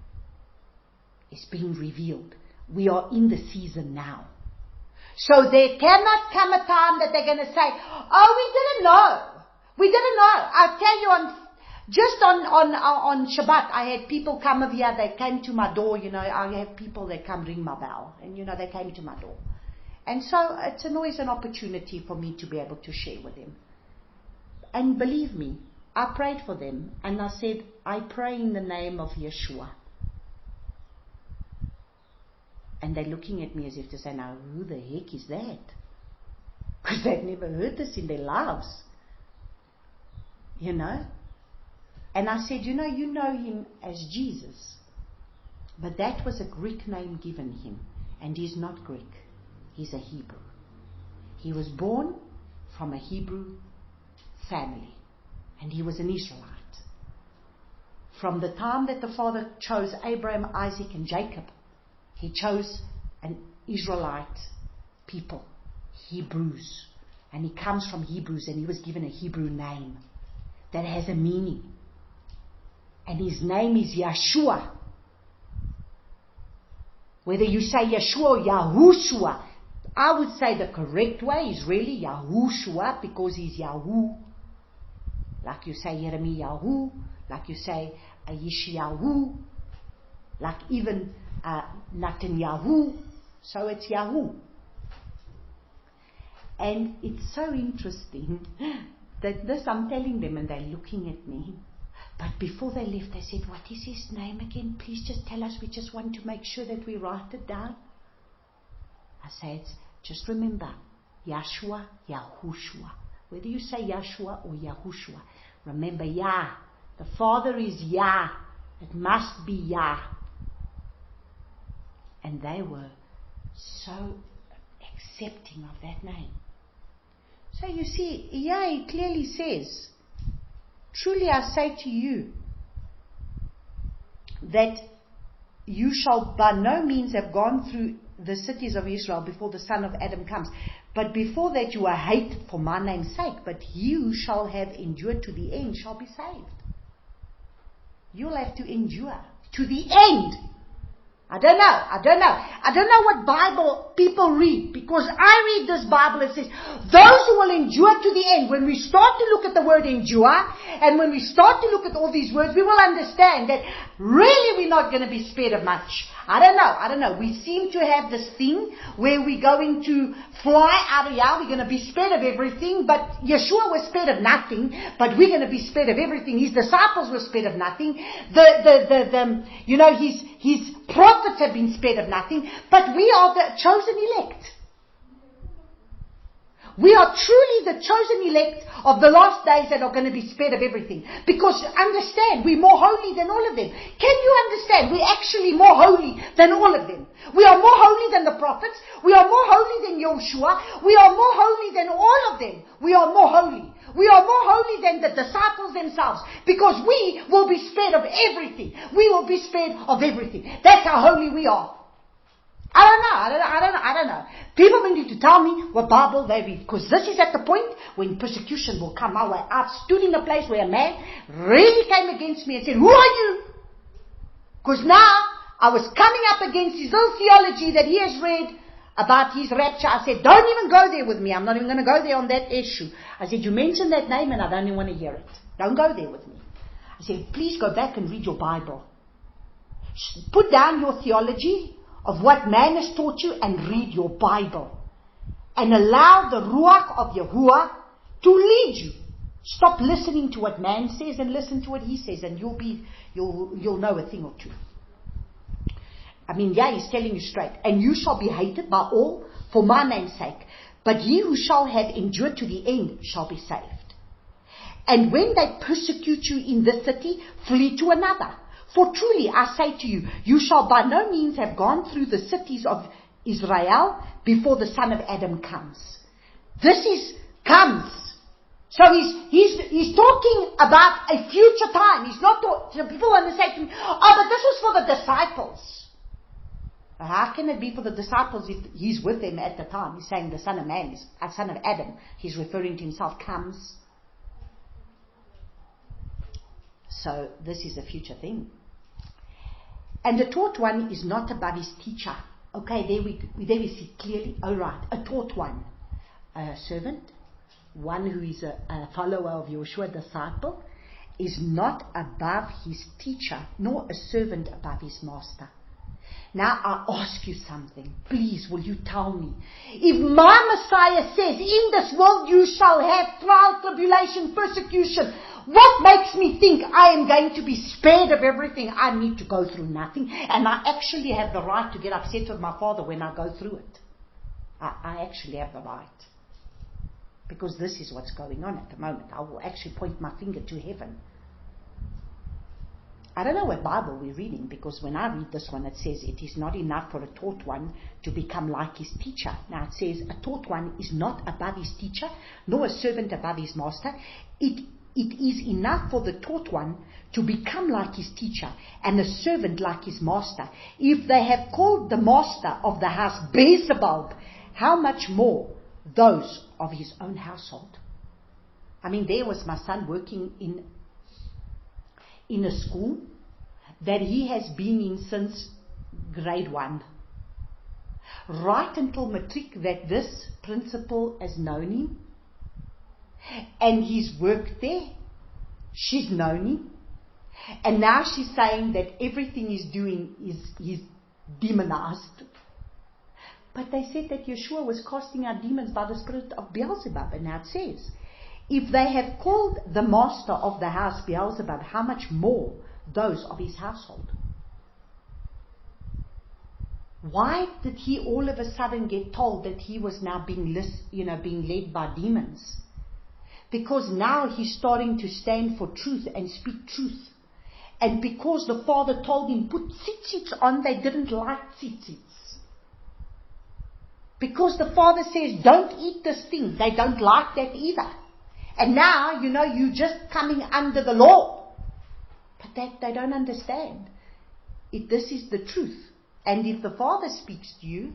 is being revealed. We are in the season now. So there cannot come a time that they're going to say, oh, we didn't know. We didn't know. I'll tell you on Just on Shabbat, I had people come over here, they came to my door, I have people that come ring my bell, and they came to my door. And so it's always an opportunity for me to be able to share with them. And believe me, I prayed for them, and I said, I pray in the name of Yeshua. And they're looking at me as if to say, now who the heck is that? Because they've never heard this in their lives. And I said, you know him as Jesus. But that was a Greek name given him. And he's not Greek. He's a Hebrew. He was born from a Hebrew family. And he was an Israelite. From the time that the Father chose Abraham, Isaac, and Jacob, he chose an Israelite people, Hebrews. And he comes from Hebrews, and he was given a Hebrew name that has a meaning. And his name is Yeshua. Whether you say Yeshua or Yahushua, I would say the correct way is really Yahushua, because he's Yahoo. Like you say Yirmiyahu, like you say Yeshayahu, like even Netanyahu. So it's Yahoo. And it's so interesting that this, I'm telling them, and they're looking at me. But before they left, they said, what is his name again? Please just tell us. We just want to make sure that we write it down. I say, just remember, Yahshua, Yahushua. Whether you say Yahshua or Yahushua, remember Yah. The Father is Yah. It must be Yah. And they were so accepting of that name. So you see, Yah clearly says, truly I say to you, that you shall by no means have gone through the cities of Israel before the Son of Adam comes. But before that you are hated for my name's sake. But he who shall have endured to the end shall be saved. You'll have to endure to the end. I don't know what Bible people read, because I read this Bible. It says, those who will endure to the end. When we start to look at the word endure, and when we start to look at all these words, we will understand that really we're not going to be spared of much. I don't know. We seem to have this thing where we're going to fly out of here. We're going to be spared of everything, but Yeshua was spared of nothing, but we're going to be spared of everything. His disciples were spared of nothing. His prophets have been spared of nothing, but we are the chosen elect. We are truly the chosen elect of the last days that are going to be spared of everything. Because understand, we're more holy than all of them. Can you understand? We're actually more holy than all of them. We are more holy than the prophets. We are more holy than Yeshua. We are more holy than all of them. We are more holy. We are more holy than the disciples themselves. Because we will be spared of everything. We will be spared of everything. That's how holy we are. I don't know. People will need to tell me what Bible they read. Because this is at the point when persecution will come our way. I've stood in a place where a man really came against me and said, who are you? Because now I was coming up against his little theology that he has read about his rapture. I said, don't even go there with me. I'm not even going to go there on that issue. I said, you mentioned that name and I don't even want to hear it. Don't go there with me. I said, please go back and read your Bible. Put down your theology of what man has taught you and read your Bible. And allow the Ruach of Yahuwah to lead you. Stop listening to what man says and listen to what he says, and you'll know a thing or two. He's telling you straight. And you shall be hated by all for my name's sake. But ye who shall have endured to the end shall be saved. And when they persecute you in this city, flee to another. For truly I say to you, you shall by no means have gone through the cities of Israel before the Son of Adam comes. Comes. So he's talking about a future time. He's not talking, people understand to me, but this was for the disciples. How can it be for the disciples if he's with them at the time? He's saying the Son of Man, Son of Adam, he's referring to himself, comes. So this is a future thing. And the taught one is not above his teacher. Okay, there we see clearly. Alright, a taught one. A servant. One who is a follower of Yeshua, disciple. is not above his teacher, nor a servant above his master. Now I ask you something. Please, will you tell me? If my Messiah says, in this world you shall have trial, tribulation, persecution, what makes me think I am going to be spared of everything? I need to go through nothing. And I actually have the right to get upset with my Father when I go through it. I actually have the right. Because this is what's going on at the moment. I will actually point my finger to heaven. I don't know what Bible we're reading, because when I read this one, it says it is not enough for a taught one to become like his teacher. Now it says a taught one is not above his teacher, nor a servant above his master. It is enough for the taught one to become like his teacher, and a servant like his master. If they have called the master of the house Beelzebub, how much more those of his own household? I mean, there was my son working in a school that he has been in since grade 1. Right until matric, that this principal has known him. And he's worked there. She's known him. And now she's saying that everything he's doing is demonized. But they said that Yeshua was casting out demons by the spirit of Beelzebub. And now it says, if they have called the master of the house Beelzebub, how much more those of his household? Why did he all of a sudden get told that he was now being led by demons? Because now he's starting to stand for truth and speak truth. And because the Father told him, put tzitzits on, they didn't like tzitzits. Because the Father says, don't eat this thing, they don't like that either. And now, you're just coming under the law. But that they don't understand. This is the truth. And if the Father speaks to you,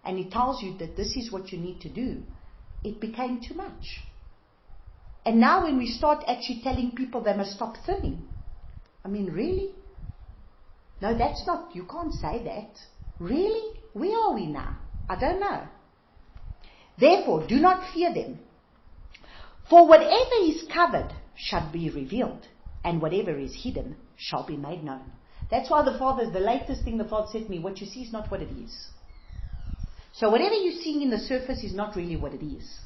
and He tells you that this is what you need to do, it became too much. And now when we start actually telling people they must stop sinning, I mean, really? No, that's not, you can't say that. Really? Where are we now? I don't know. Therefore, do not fear them. For whatever is covered shall be revealed, and whatever is hidden shall be made known. That's why the latest thing the Father said to me, what you see is not what it is. So whatever you're seeing in the surface is not really what it is.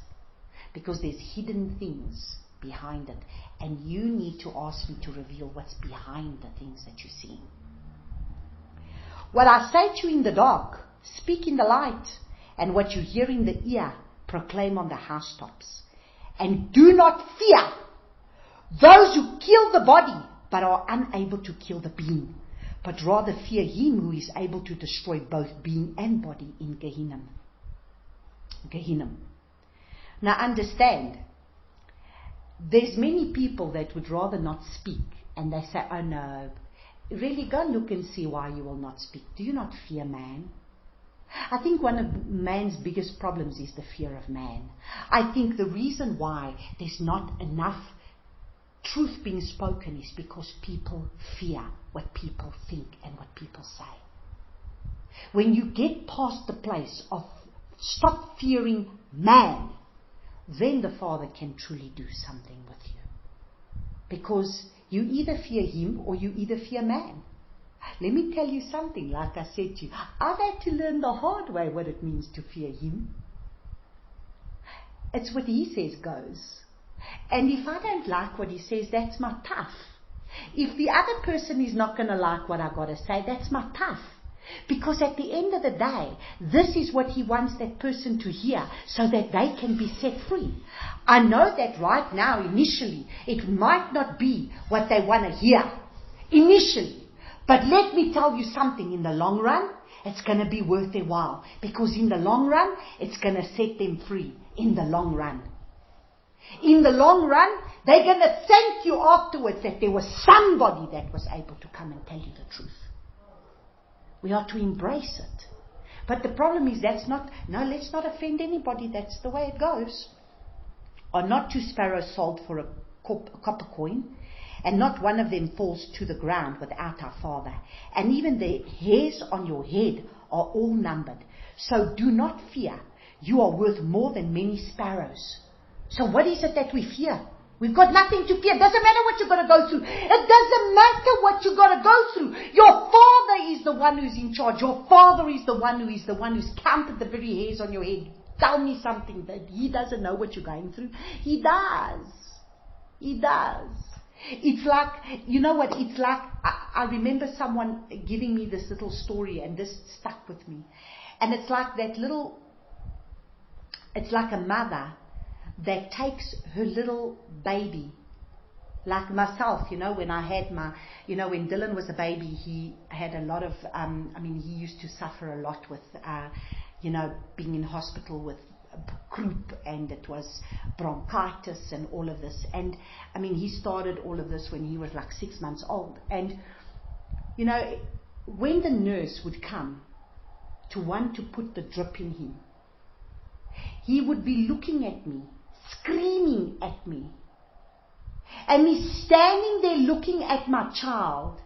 Because there's hidden things behind it. And you need to ask me to reveal what's behind the things that you're seeing. What I say to you in the dark, speak in the light. And what you hear in the ear, proclaim on the housetops. And do not fear those who kill the body, but are unable to kill the being. But rather fear him who is able to destroy both being and body in Gehenna. Now understand, there's many people that would rather not speak. And they say, oh no, really go look and see why you will not speak. Do you not fear man? I think one of man's biggest problems is the fear of man. I think the reason why there's not enough truth being spoken is because people fear what people think and what people say. When you get past the place of stop fearing man, then the Father can truly do something with you. Because you either fear him or you either fear man. Let me tell you something, like I said to you. I've had to learn the hard way what it means to fear him. It's what he says goes. And if I don't like what he says, that's my tough. If the other person is not going to like what I got to say, that's my tough. Because at the end of the day, this is what he wants that person to hear so that they can be set free. I know that right now, initially, it might not be what they want to hear. Initially. But let me tell you something, in the long run, it's going to be worth their while. Because in the long run, it's going to set them free. In the long run. In the long run, they're going to thank you afterwards that there was somebody that was able to come and tell you the truth. We are to embrace it. But the problem is let's not offend anybody. That's the way it goes. Are not 2 sparrows sold for a copper coin? And not one of them falls to the ground without our Father. And even the hairs on your head are all numbered. So do not fear. You are worth more than many sparrows. So what is it that we fear? We've got nothing to fear. It doesn't matter what you're going to go through. It doesn't matter what you're going to go through. Your Father is the one who's in charge. Your Father is the one who's counted the very hairs on your head. Tell me something that He doesn't know what you're going through. He does. He does. It's like, you know what, it's like, I remember someone giving me this little story, and this stuck with me. And it's like it's like a mother that takes her little baby, like myself, when I had when Dylan was a baby, he had a lot of, he used to suffer a lot with, being in hospital with croup, and it was bronchitis and all of this. And, he started all of this when he was like 6 months old. And, when the nurse would come to want to put the drip in him, he would be looking at me, screaming at me. And he's standing there looking at my child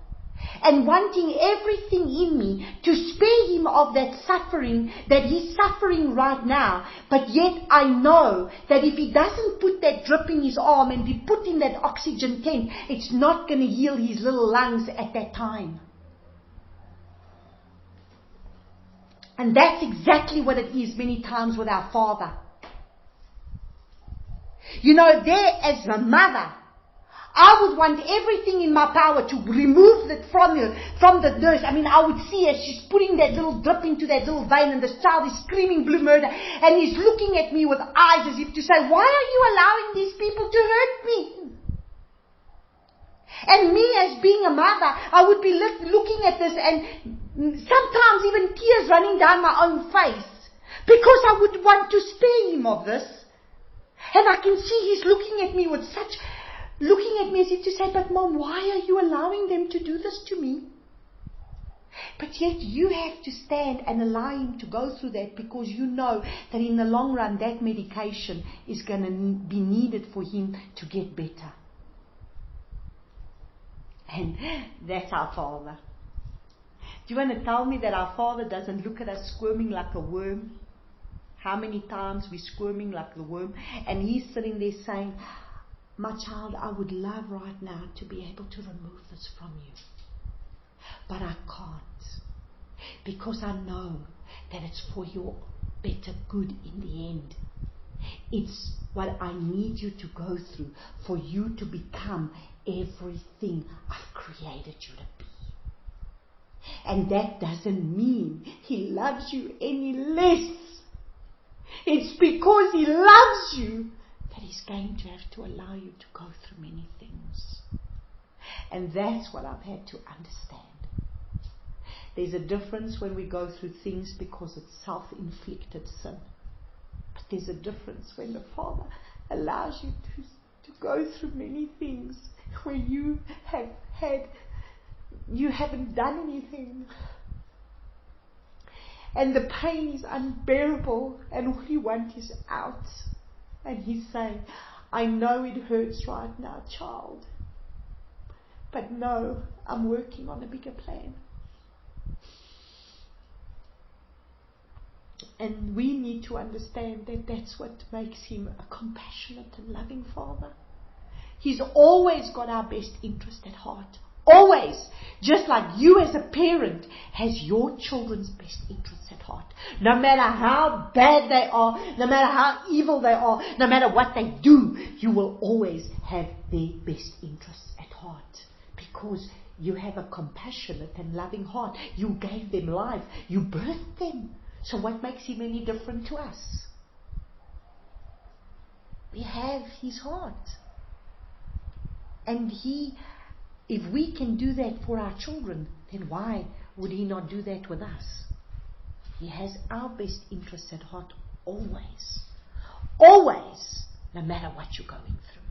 and wanting everything in me to spare him of that suffering that he's suffering right now. But yet I know that if he doesn't put that drip in his arm and be put in that oxygen tent, it's not going to heal his little lungs at that time. And that's exactly what it is many times with our Father. There as a mother, I would want everything in my power to remove that from the nurse. I would see as she's putting that little drip into that little vein, and the child is screaming blue murder, and he's looking at me with eyes as if to say, why are you allowing these people to hurt me? And me as being a mother, I would be looking at this, and sometimes even tears running down my own face, because I would want to spare him of this. And I can see he's looking at me as if to say, but Mom, why are you allowing them to do this to me? But yet you have to stand and allow him to go through that, because you know that in the long run that medication is going to be needed for him to get better. And that's our Father. Do you want to tell me that our Father doesn't look at us squirming like a worm? How many times we're squirming like the worm, and He's sitting there saying, my child, I would love right now to be able to remove this from you. But I can't, because I know that it's for your better good in the end. It's what I need you to go through for you to become everything I've created you to be. And that doesn't mean He loves you any less. It's because He loves you that He's going to have to allow you to go through many things. And that's what I've had to understand. There's a difference when we go through things because it's self-inflicted sin. But there's a difference when the Father allows you to go through many things where you haven't done anything. And the pain is unbearable, and all you want is out. And He's saying, I know it hurts right now, child. But no, I'm working on a bigger plan. And we need to understand that that's what makes Him a compassionate and loving Father. He's always got our best interest at heart. Always. Just like you as a parent has your children's best interests at heart. No matter how bad they are, no matter how evil they are, no matter what they do, you will always have their best interests at heart. Because you have a compassionate and loving heart. You gave them life. You birthed them. So what makes Him any different to us? We have His heart. And if we can do that for our children, then why would He not do that with us? He has our best interests at heart always. Always, no matter what you're going through.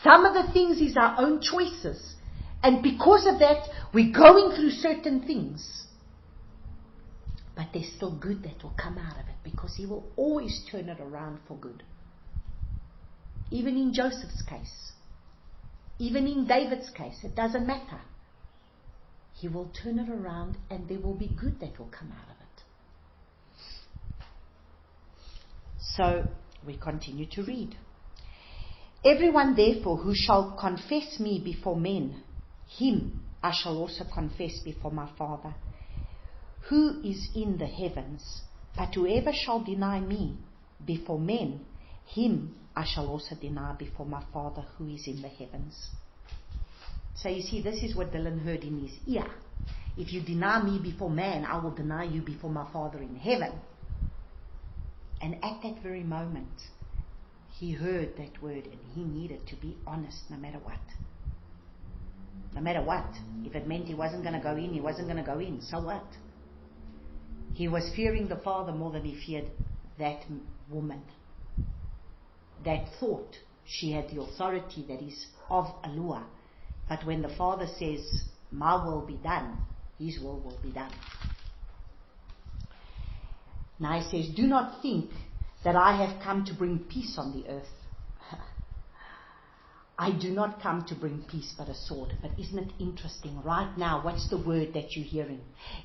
Some of the things is our own choices. And because of that, we're going through certain things. But there's still good that will come out of it, because He will always turn it around for good. Even in Joseph's case. Even in David's case, it doesn't matter. He will turn it around, and there will be good that will come out of it. So, we continue to read. Everyone therefore who shall confess me before men, him I shall also confess before my Father, who is in the heavens. But whoever shall deny me before men, him I shall also deny before my Father who is in the heavens. So you see, this is what Dylan heard in his ear. If you deny me before man, I will deny you before my Father in heaven. And at that very moment, he heard that word and he needed to be honest no matter what. No matter what. If it meant he wasn't going to go in, he wasn't going to go in. So what? He was fearing the Father more than he feared that woman. That thought she had the authority that is of Alua. But when the Father says, my will be done, his will be done. Now he says, do not think that I have come to bring peace on the earth. I do not come to bring peace but a sword. But isn't it interesting? Right now, what's the word that you're hearing?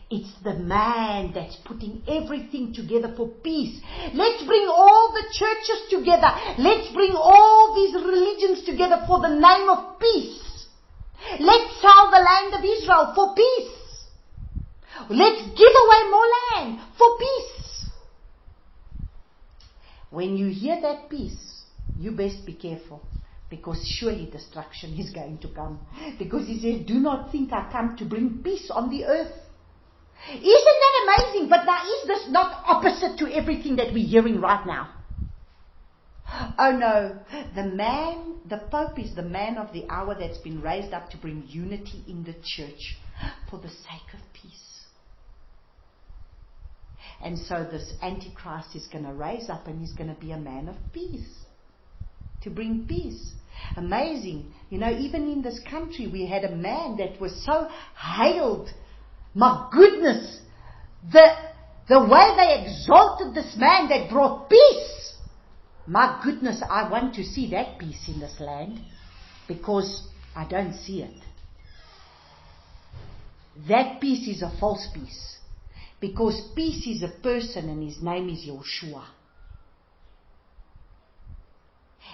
It's the man that's putting everything together for peace. Let's bring all the churches together. Let's bring all these religions together for the name of peace. Let's sell the land of Israel for peace. Let's give away more land for peace. When you hear that peace, you best be careful. Because surely destruction is going to come. Because he says, do not think I come to bring peace on the earth. Isn't that amazing? But now is this not opposite to everything that we're hearing right now? Oh no, the Pope is the man of the hour that's been raised up to bring unity in the church for the sake of peace. And so this Antichrist is going to raise up and he's going to be a man of peace. To bring peace. Amazing. You know, even in this country we had a man that was so hailed. My goodness. The way they exalted this man that brought peace. My goodness, I want to see that peace in this land. Because I don't see it. That peace is a false peace. Because peace is a person and his name is Yeshua.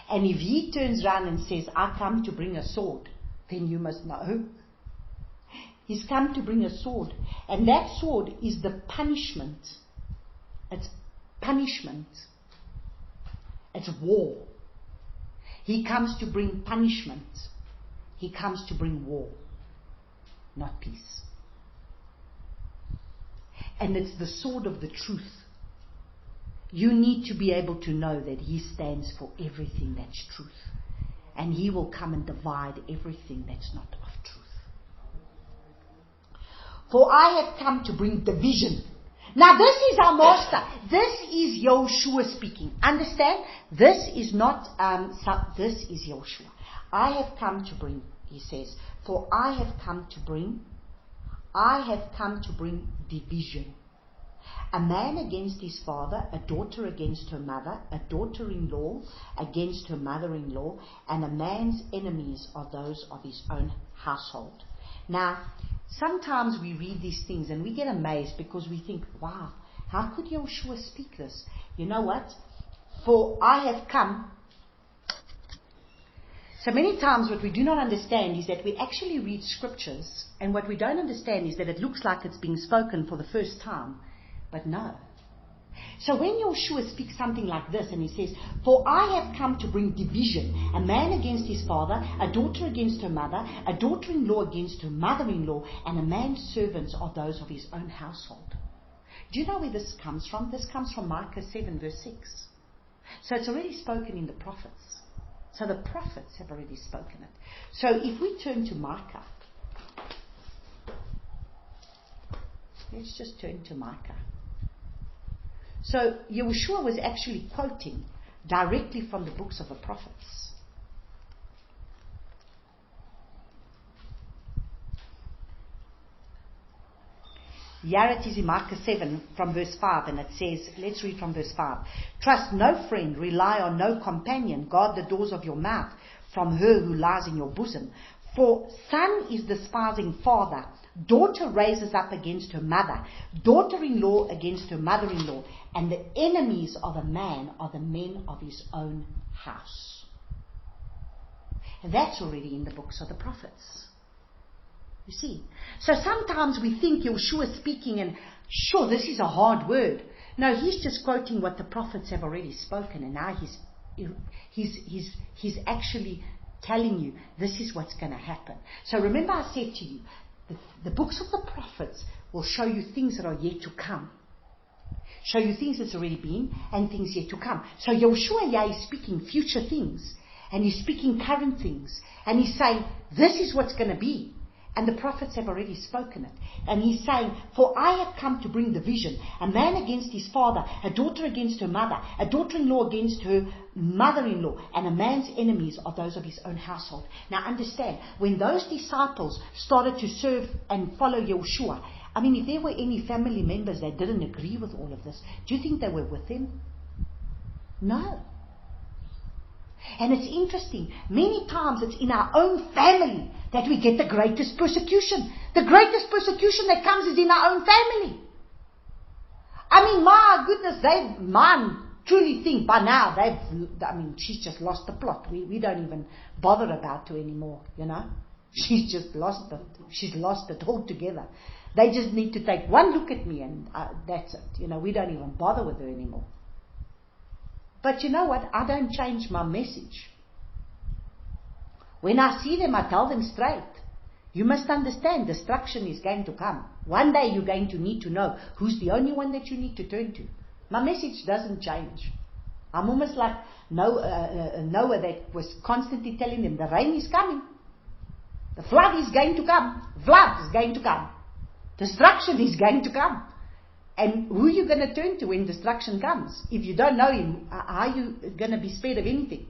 And if he turns around and says, I come to bring a sword, then you must know. He's come to bring a sword. And that sword is the punishment. It's punishment. It's war. He comes to bring punishment. He comes to bring war, not peace. And it's the sword of the truth. You need to be able to know that he stands for everything that's truth. And he will come and divide everything that's not of truth. For I have come to bring division. Now this is our master. This is Yeshua speaking. Understand? This is not, this is Yeshua. I have come to bring, he says, for I have come to bring division. A man against his father, a daughter against her mother, a daughter-in-law against her mother-in-law, and a man's enemies are those of his own household. Now, sometimes we read these things and we get amazed because we think, wow, how could Yeshua speak this? You know what? For I have come. So many times what we do not understand is that we actually read scriptures, and what we don't understand is that it looks like it's being spoken for the first time. But no. So when Yeshua speaks something like this and he says, for I have come to bring division, a man against his father, a daughter against her mother, a daughter-in-law against her mother-in-law, and a man's servants are those of his own household. Do you know where this comes from? This comes from Micah 7 verse 6. So it's already spoken in the prophets. So the prophets have already spoken it. So if we turn to Micah, let's just turn to Micah. So Yeshua was actually quoting directly from the books of the prophets. Here it is in Micah 7 from verse 5, and it says, let's read from verse 5. Trust no friend, rely on no companion, guard the doors of your mouth from her who lies in your bosom. For son is despising father, daughter raises up against her mother, daughter-in-law against her mother-in-law, and the enemies of a man are the men of his own house. And that's already in the books of the prophets. You see. So sometimes we think Yeshua is speaking and, sure, this is a hard word. No, he's just quoting what the prophets have already spoken, and now he's actually telling you this is what's going to happen. So remember I said to you, the books of the prophets will show you things that are yet to come. Show you things that's already been and things yet to come. So Yeshua is speaking future things, and he's speaking current things, and he's saying this is what's going to be. And the prophets have already spoken it. And he's saying, for I have come to bring division. A man against his father, a daughter against her mother, a daughter-in-law against her mother-in-law, and a man's enemies are those of his own household. Now understand, when those disciples started to serve and follow Yeshua, I mean, if there were any family members that didn't agree with all of this, do you think they were with him? No. And it's interesting, many times it's in our own family that we get the greatest persecution. The greatest persecution that comes is in our own family. I mean, my goodness, mine truly think by now she's just lost the plot. We don't even bother about her anymore, you know. She's just lost it. She's lost it altogether. They just need to take one look at me and that's it. You know, we don't even bother with her anymore. But you know what? I don't change my message. When I see them, I tell them straight. You must understand, destruction is going to come. One day you're going to need to know who's the only one that you need to turn to. My message doesn't change. I'm almost like Noah that was constantly telling them, the rain is coming. The flood is going to come. Flood is going to come. Destruction is going to come. And who are you going to turn to when destruction comes? If you don't know him, how are you going to be spared of anything?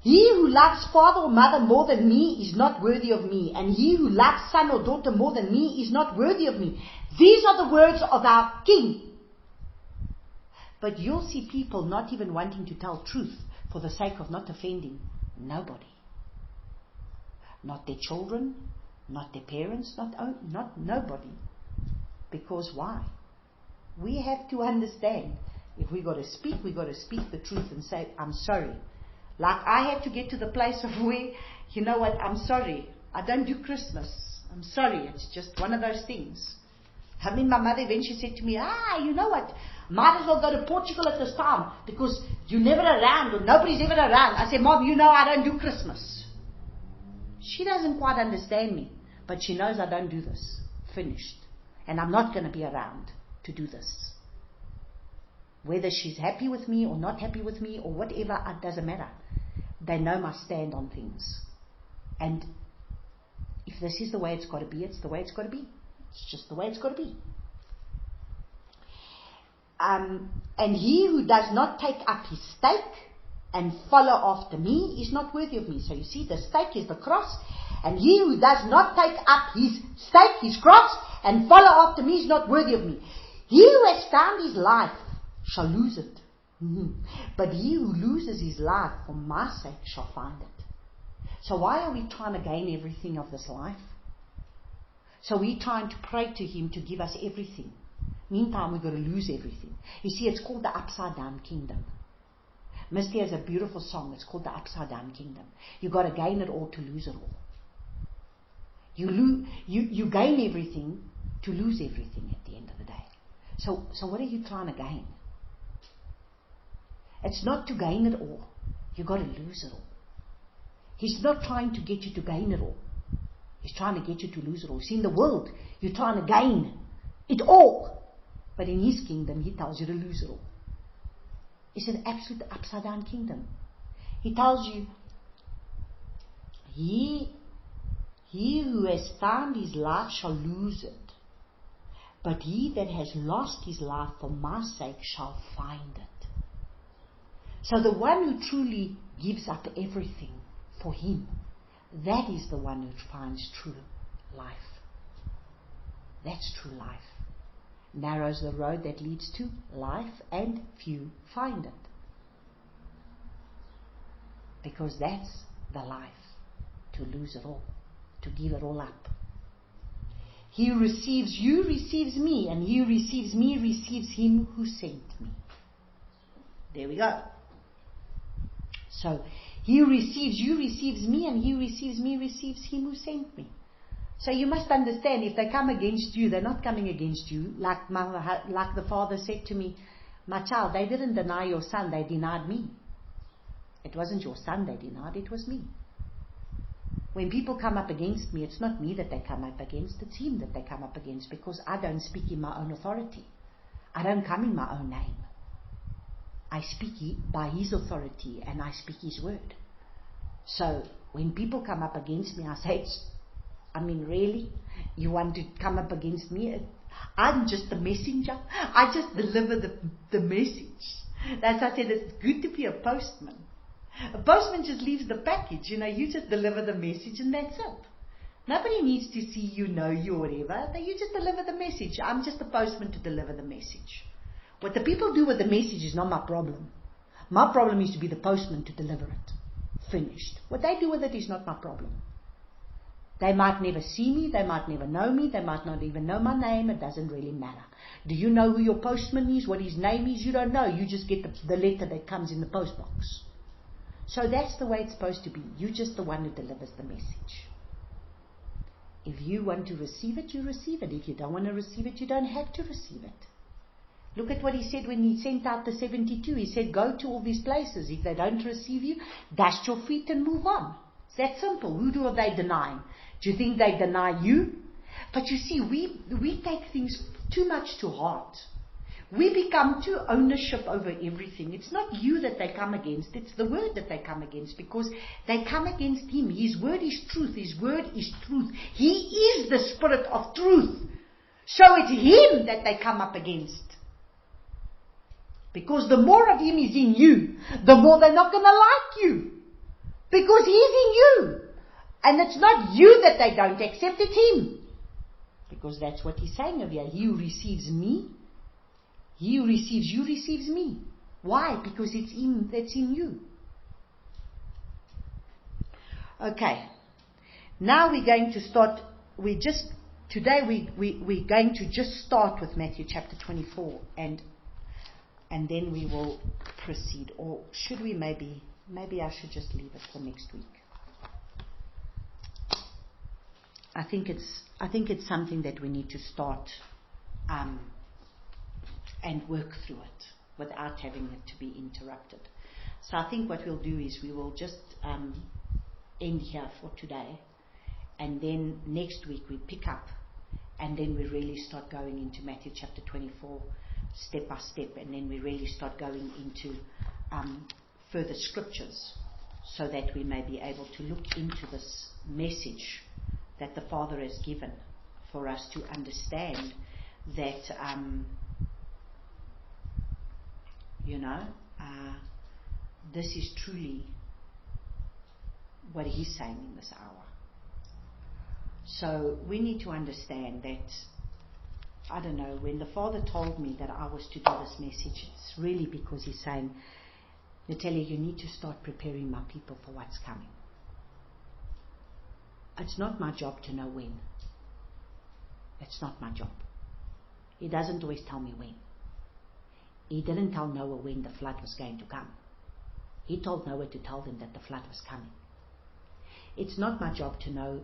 He who loves father or mother more than me is not worthy of me. And he who loves son or daughter more than me is not worthy of me. These are the words of our King. But you'll see people not even wanting to tell truth for the sake of not offending nobody. Not their children, not their parents, not nobody. Because why? We have to understand, if we got to speak the truth and say, I'm sorry. Like I had to get to the place of where, you know what, I'm sorry. I don't do Christmas. I'm sorry. It's just one of those things. I mean, my mother eventually said to me, you know what, might as well go to Portugal at this time because you're never around or nobody's ever around. I said, Mom, you know I don't do Christmas. She doesn't quite understand me, but she knows I don't do this. Finished. And I'm not going to be around to do this. Whether she's happy with me or not happy with me or whatever, it doesn't matter. They know my stand on things. And if this is the way it's got to be, it's the way it's got to be. It's just the way it's got to be. And he who does not take up his stake and follow after me is not worthy of me. So you see, the stake is the cross. And he who does not take up his stake, his cross, and follow after me is not worthy of me. He who has found his life shall lose it. But he who loses his life for my sake shall find it. So why are we trying to gain everything of this life? So we're trying to pray to him to give us everything. Meantime, we've got to lose everything. You see, it's called the upside down kingdom. Misty has a beautiful song. It's called the upside down kingdom. You've got to gain it all to lose it all. You gain everything to lose everything at the end of the day. So what are you trying to gain? It's not to gain it all. You've got to lose it all. He's not trying to get you to gain it all. He's trying to get you to lose it all. See, in the world, you're trying to gain it all. But in his kingdom, he tells you to lose it all. It's an absolute upside down kingdom. He tells you, he who has found his life shall lose it. But he that has lost his life for my sake shall find it. So the one who truly gives up everything for him, that is the one who finds true life. That's true life. Narrow's the road that leads to life, and few find it. Because that's the life, to lose it all, to give it all up. He who receives you receives me, and he who receives me receives him who sent me. There we go. So he receives you, receives me, and he receives me, receives him who sent me. So you must understand, if they come against you, they're not coming against you. Like the father said to me, my child, they didn't deny your son, they denied me. It wasn't your son they denied, it was me. When people come up against me, it's not me that they come up against, it's him that they come up against, because I don't speak in my own authority. I don't come in my own name. I speak by his authority, and I speak his word. So when people come up against me, I say, really? You want to come up against me? I'm just the messenger. I just deliver the message. That's why I said it's good to be a postman. A postman just leaves the package, you just deliver the message and that's it. Nobody needs to see you, know you, or whatever. You just deliver the message. I'm just a postman to deliver the message. What the people do with the message is not my problem. My problem is to be the postman to deliver it. Finished. What they do with it is not my problem. They might never see me, they might never know me, they might not even know my name, it doesn't really matter. Do you know who your postman is, what his name is? You don't know, you just get the letter that comes in the post box. So that's the way it's supposed to be. You're just the one who delivers the message. If you want to receive it, you receive it. If you don't want to receive it, you don't have to receive it. Look at what he said when he sent out the 72. He said, go to all these places. If they don't receive you, dust your feet and move on. It's that simple. Who are they denying? Do you think they deny you? But you see, we take things too much to heart. We become too ownership over everything. It's not you that they come against, it's the word that they come against, because they come against him. His word is truth. His word is truth. He is the spirit of truth. So it's him that they come up against. Because the more of him is in you, the more they're not going to like you. Because he's in you. And it's not you that they don't accept, it's him. Because that's what he's saying over here. He who receives me, he who receives you receives me. Why? Because it's him that's in you. Okay. Now we're going to start, today we're going to just start with Matthew chapter 24 and then we will proceed. Or should we maybe I should just leave it for next week. I think it's something that we need to start and work through it without having it to be interrupted. So I think what we'll do is we will just end here for today, and then next week we pick up, and then we really start going into Matthew chapter 24 step by step, and then we really start going into further scriptures so that we may be able to look into this message that the Father has given for us to understand that this is truly what he's saying in this hour. So we need to understand that, I don't know, when the Father told me that I was to do this message, it's really because he's saying, Natalia, you need to start preparing my people for what's coming. It's not my job to know when. It's not my job. He doesn't always tell me when. He didn't tell Noah when the flood was going to come. He told Noah to tell them that the flood was coming. It's not my job to know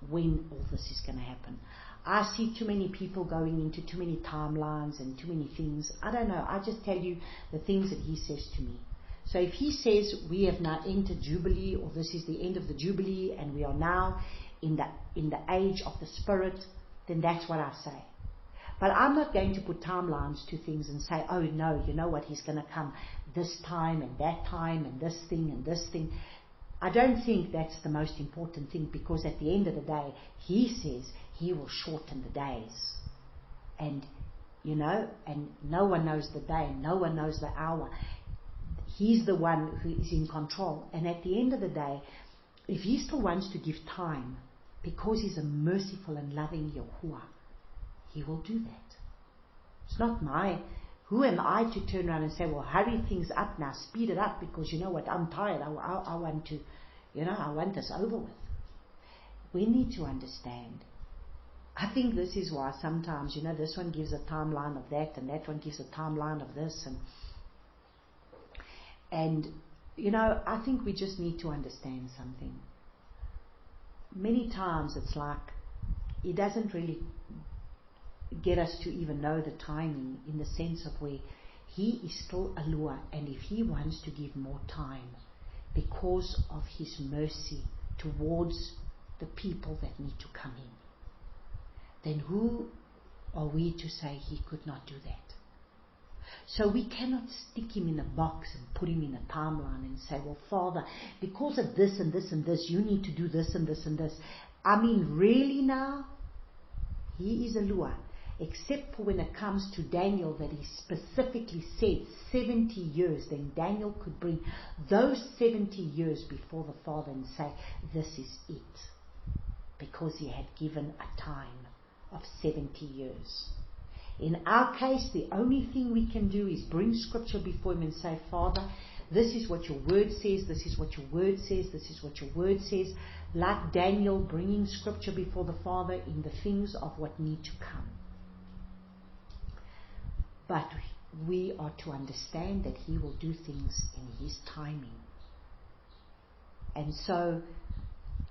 when all this is going to happen. I see too many people going into too many timelines and too many things. I don't know. I just tell you the things that he says to me. So if he says we have now entered Jubilee, or this is the end of the Jubilee, and we are now in the age of the Spirit, then that's what I say. But I'm not going to put timelines to things and say, oh no, you know what, he's going to come this time and that time and this thing and this thing. I don't think that's the most important thing, because at the end of the day, he says he will shorten the days. And, and no one knows the day, no one knows the hour. He's the one who is in control. And at the end of the day, if he still wants to give time, because he's a merciful and loving Yahuwah, he will do that. It's not who am I to turn around and say, well, hurry things up now, speed it up, because you know what, I'm tired, I want to, I want this over with. We need to understand. I think this is why sometimes, this one gives a timeline of that, and that one gives a timeline of this, and I think we just need to understand something. Many times it's like He doesn't really get us to even know the timing, in the sense of where He is still a lure, and if He wants to give more time because of His mercy towards the people that need to come in, then who are we to say He could not do that? So we cannot stick Him in a box and put Him in a timeline and say, well, Father, because of this and this and this, you need to do this and this and this. I mean, really now? He is a lure. Except for when it comes to Daniel, that He specifically said 70 years, then Daniel could bring those 70 years before the Father and say, this is it. Because He had given a time of 70 years. In our case, the only thing we can do is bring Scripture before Him and say, Father, this is what your word says, this is what your word says, this is what your word says. Like Daniel, bringing Scripture before the Father in the things of what need to come. But we are to understand that He will do things in His timing. And so,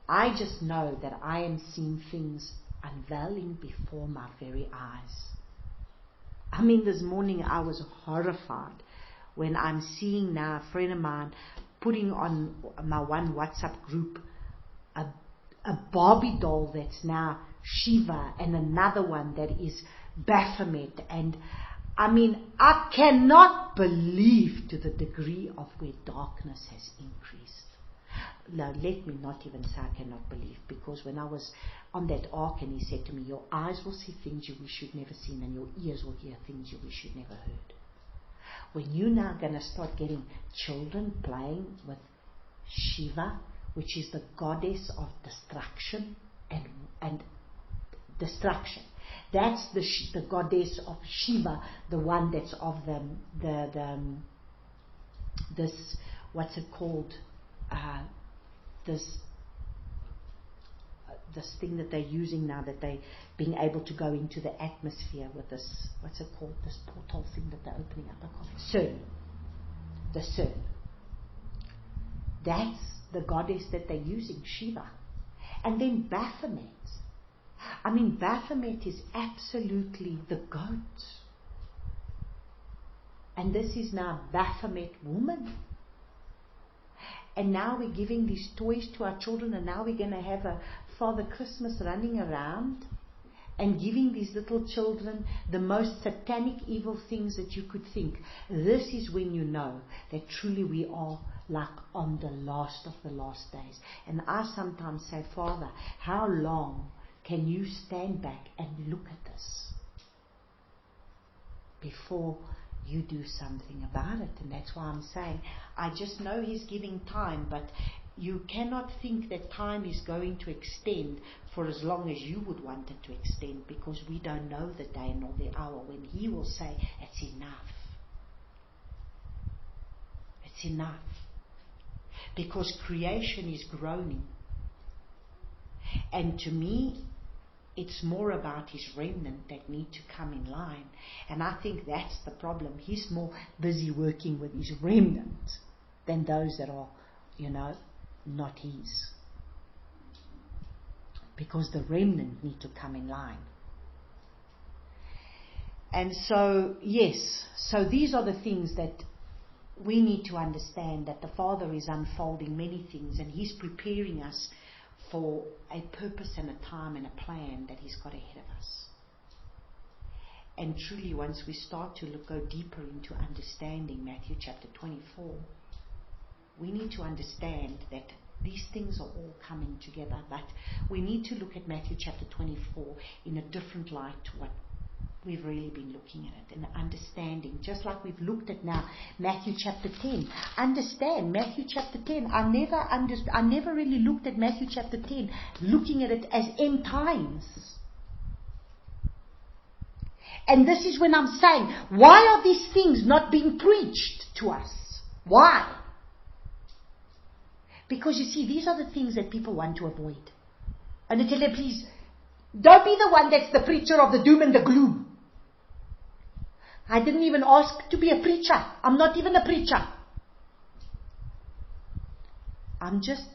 I just know that I am seeing things unveiling before my very eyes. I mean, this morning I was horrified when I'm seeing now a friend of mine putting on my one WhatsApp group a Barbie doll that's now Shiva, and another one that is Baphomet. And I mean, I cannot believe to the degree of where darkness has increased. No, let me not even say I cannot believe, because when I was on that ark and He said to me, your eyes will see things you wish you'd never seen, and your ears will hear things you wish you'd never heard. When you're now going to start getting children playing with Shiva, which is the goddess of destruction and destruction. That's the goddess of Shiva, the one that's of this, what's it called? This thing that they're using now, that they're being able to go into the atmosphere with this, what's it called? This portal thing that they're opening up. CERN. The CERN. That's the goddess that they're using, Shiva. And then Baphomet. I mean, Baphomet is absolutely the goat. And this is now Baphomet woman. And now we're giving these toys to our children, and now we're going to have a Father Christmas running around and giving these little children the most satanic evil things that you could think. This is when you know that truly we are like on the last of the last days. And I sometimes say, Father, how long can you stand back and look at this before you do something about it? And that's why I'm saying, I just know He's giving time, but you cannot think that time is going to extend for as long as you would want it to extend, because we don't know the day nor the hour when He will say, it's enough. It's enough. Because creation is groaning. And to me, it's more about His remnant that need to come in line. And I think that's the problem. He's more busy working with His remnant than those that are, not His. Because the remnant need to come in line. And so, yes, so these are the things that we need to understand, that the Father is unfolding many things, and He's preparing us for a purpose and a time and a plan that He's got ahead of us. And truly, once we start to go deeper into understanding Matthew chapter 24, we need to understand that these things are all coming together. But we need to look at Matthew chapter 24 in a different light to what we've really been looking at it, and understanding, just like we've looked at now Matthew chapter 10. Understand Matthew chapter 10. I never really looked at Matthew chapter 10 looking at it as end times. And this is when I'm saying, why are these things not being preached to us? Why? Because you see, these are the things that people want to avoid. And they tell them, please, don't be the one that's the preacher of the doom and the gloom. I didn't even ask to be a preacher. I'm not even a preacher. I'm just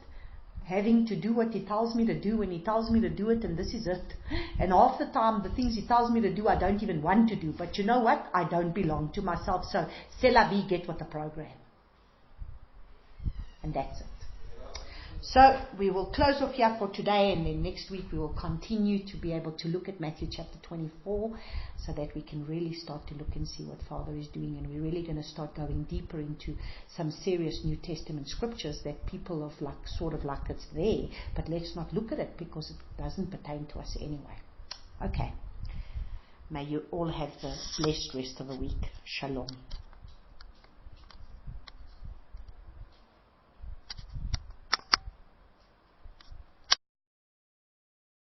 having to do what He tells me to do when He tells me to do it, and this is it. And half the time, the things He tells me to do, I don't even want to do. But you know what? I don't belong to myself. So, c'est la vie, get with the program. And that's it. So, we will close off here for today, and then next week we will continue to be able to look at Matthew chapter 24, so that we can really start to look and see what Father is doing, and we're really going to start going deeper into some serious New Testament scriptures that people have sort of like it's there, but let's not look at it because it doesn't pertain to us anyway. Okay. May you all have the blessed rest of the week. Shalom.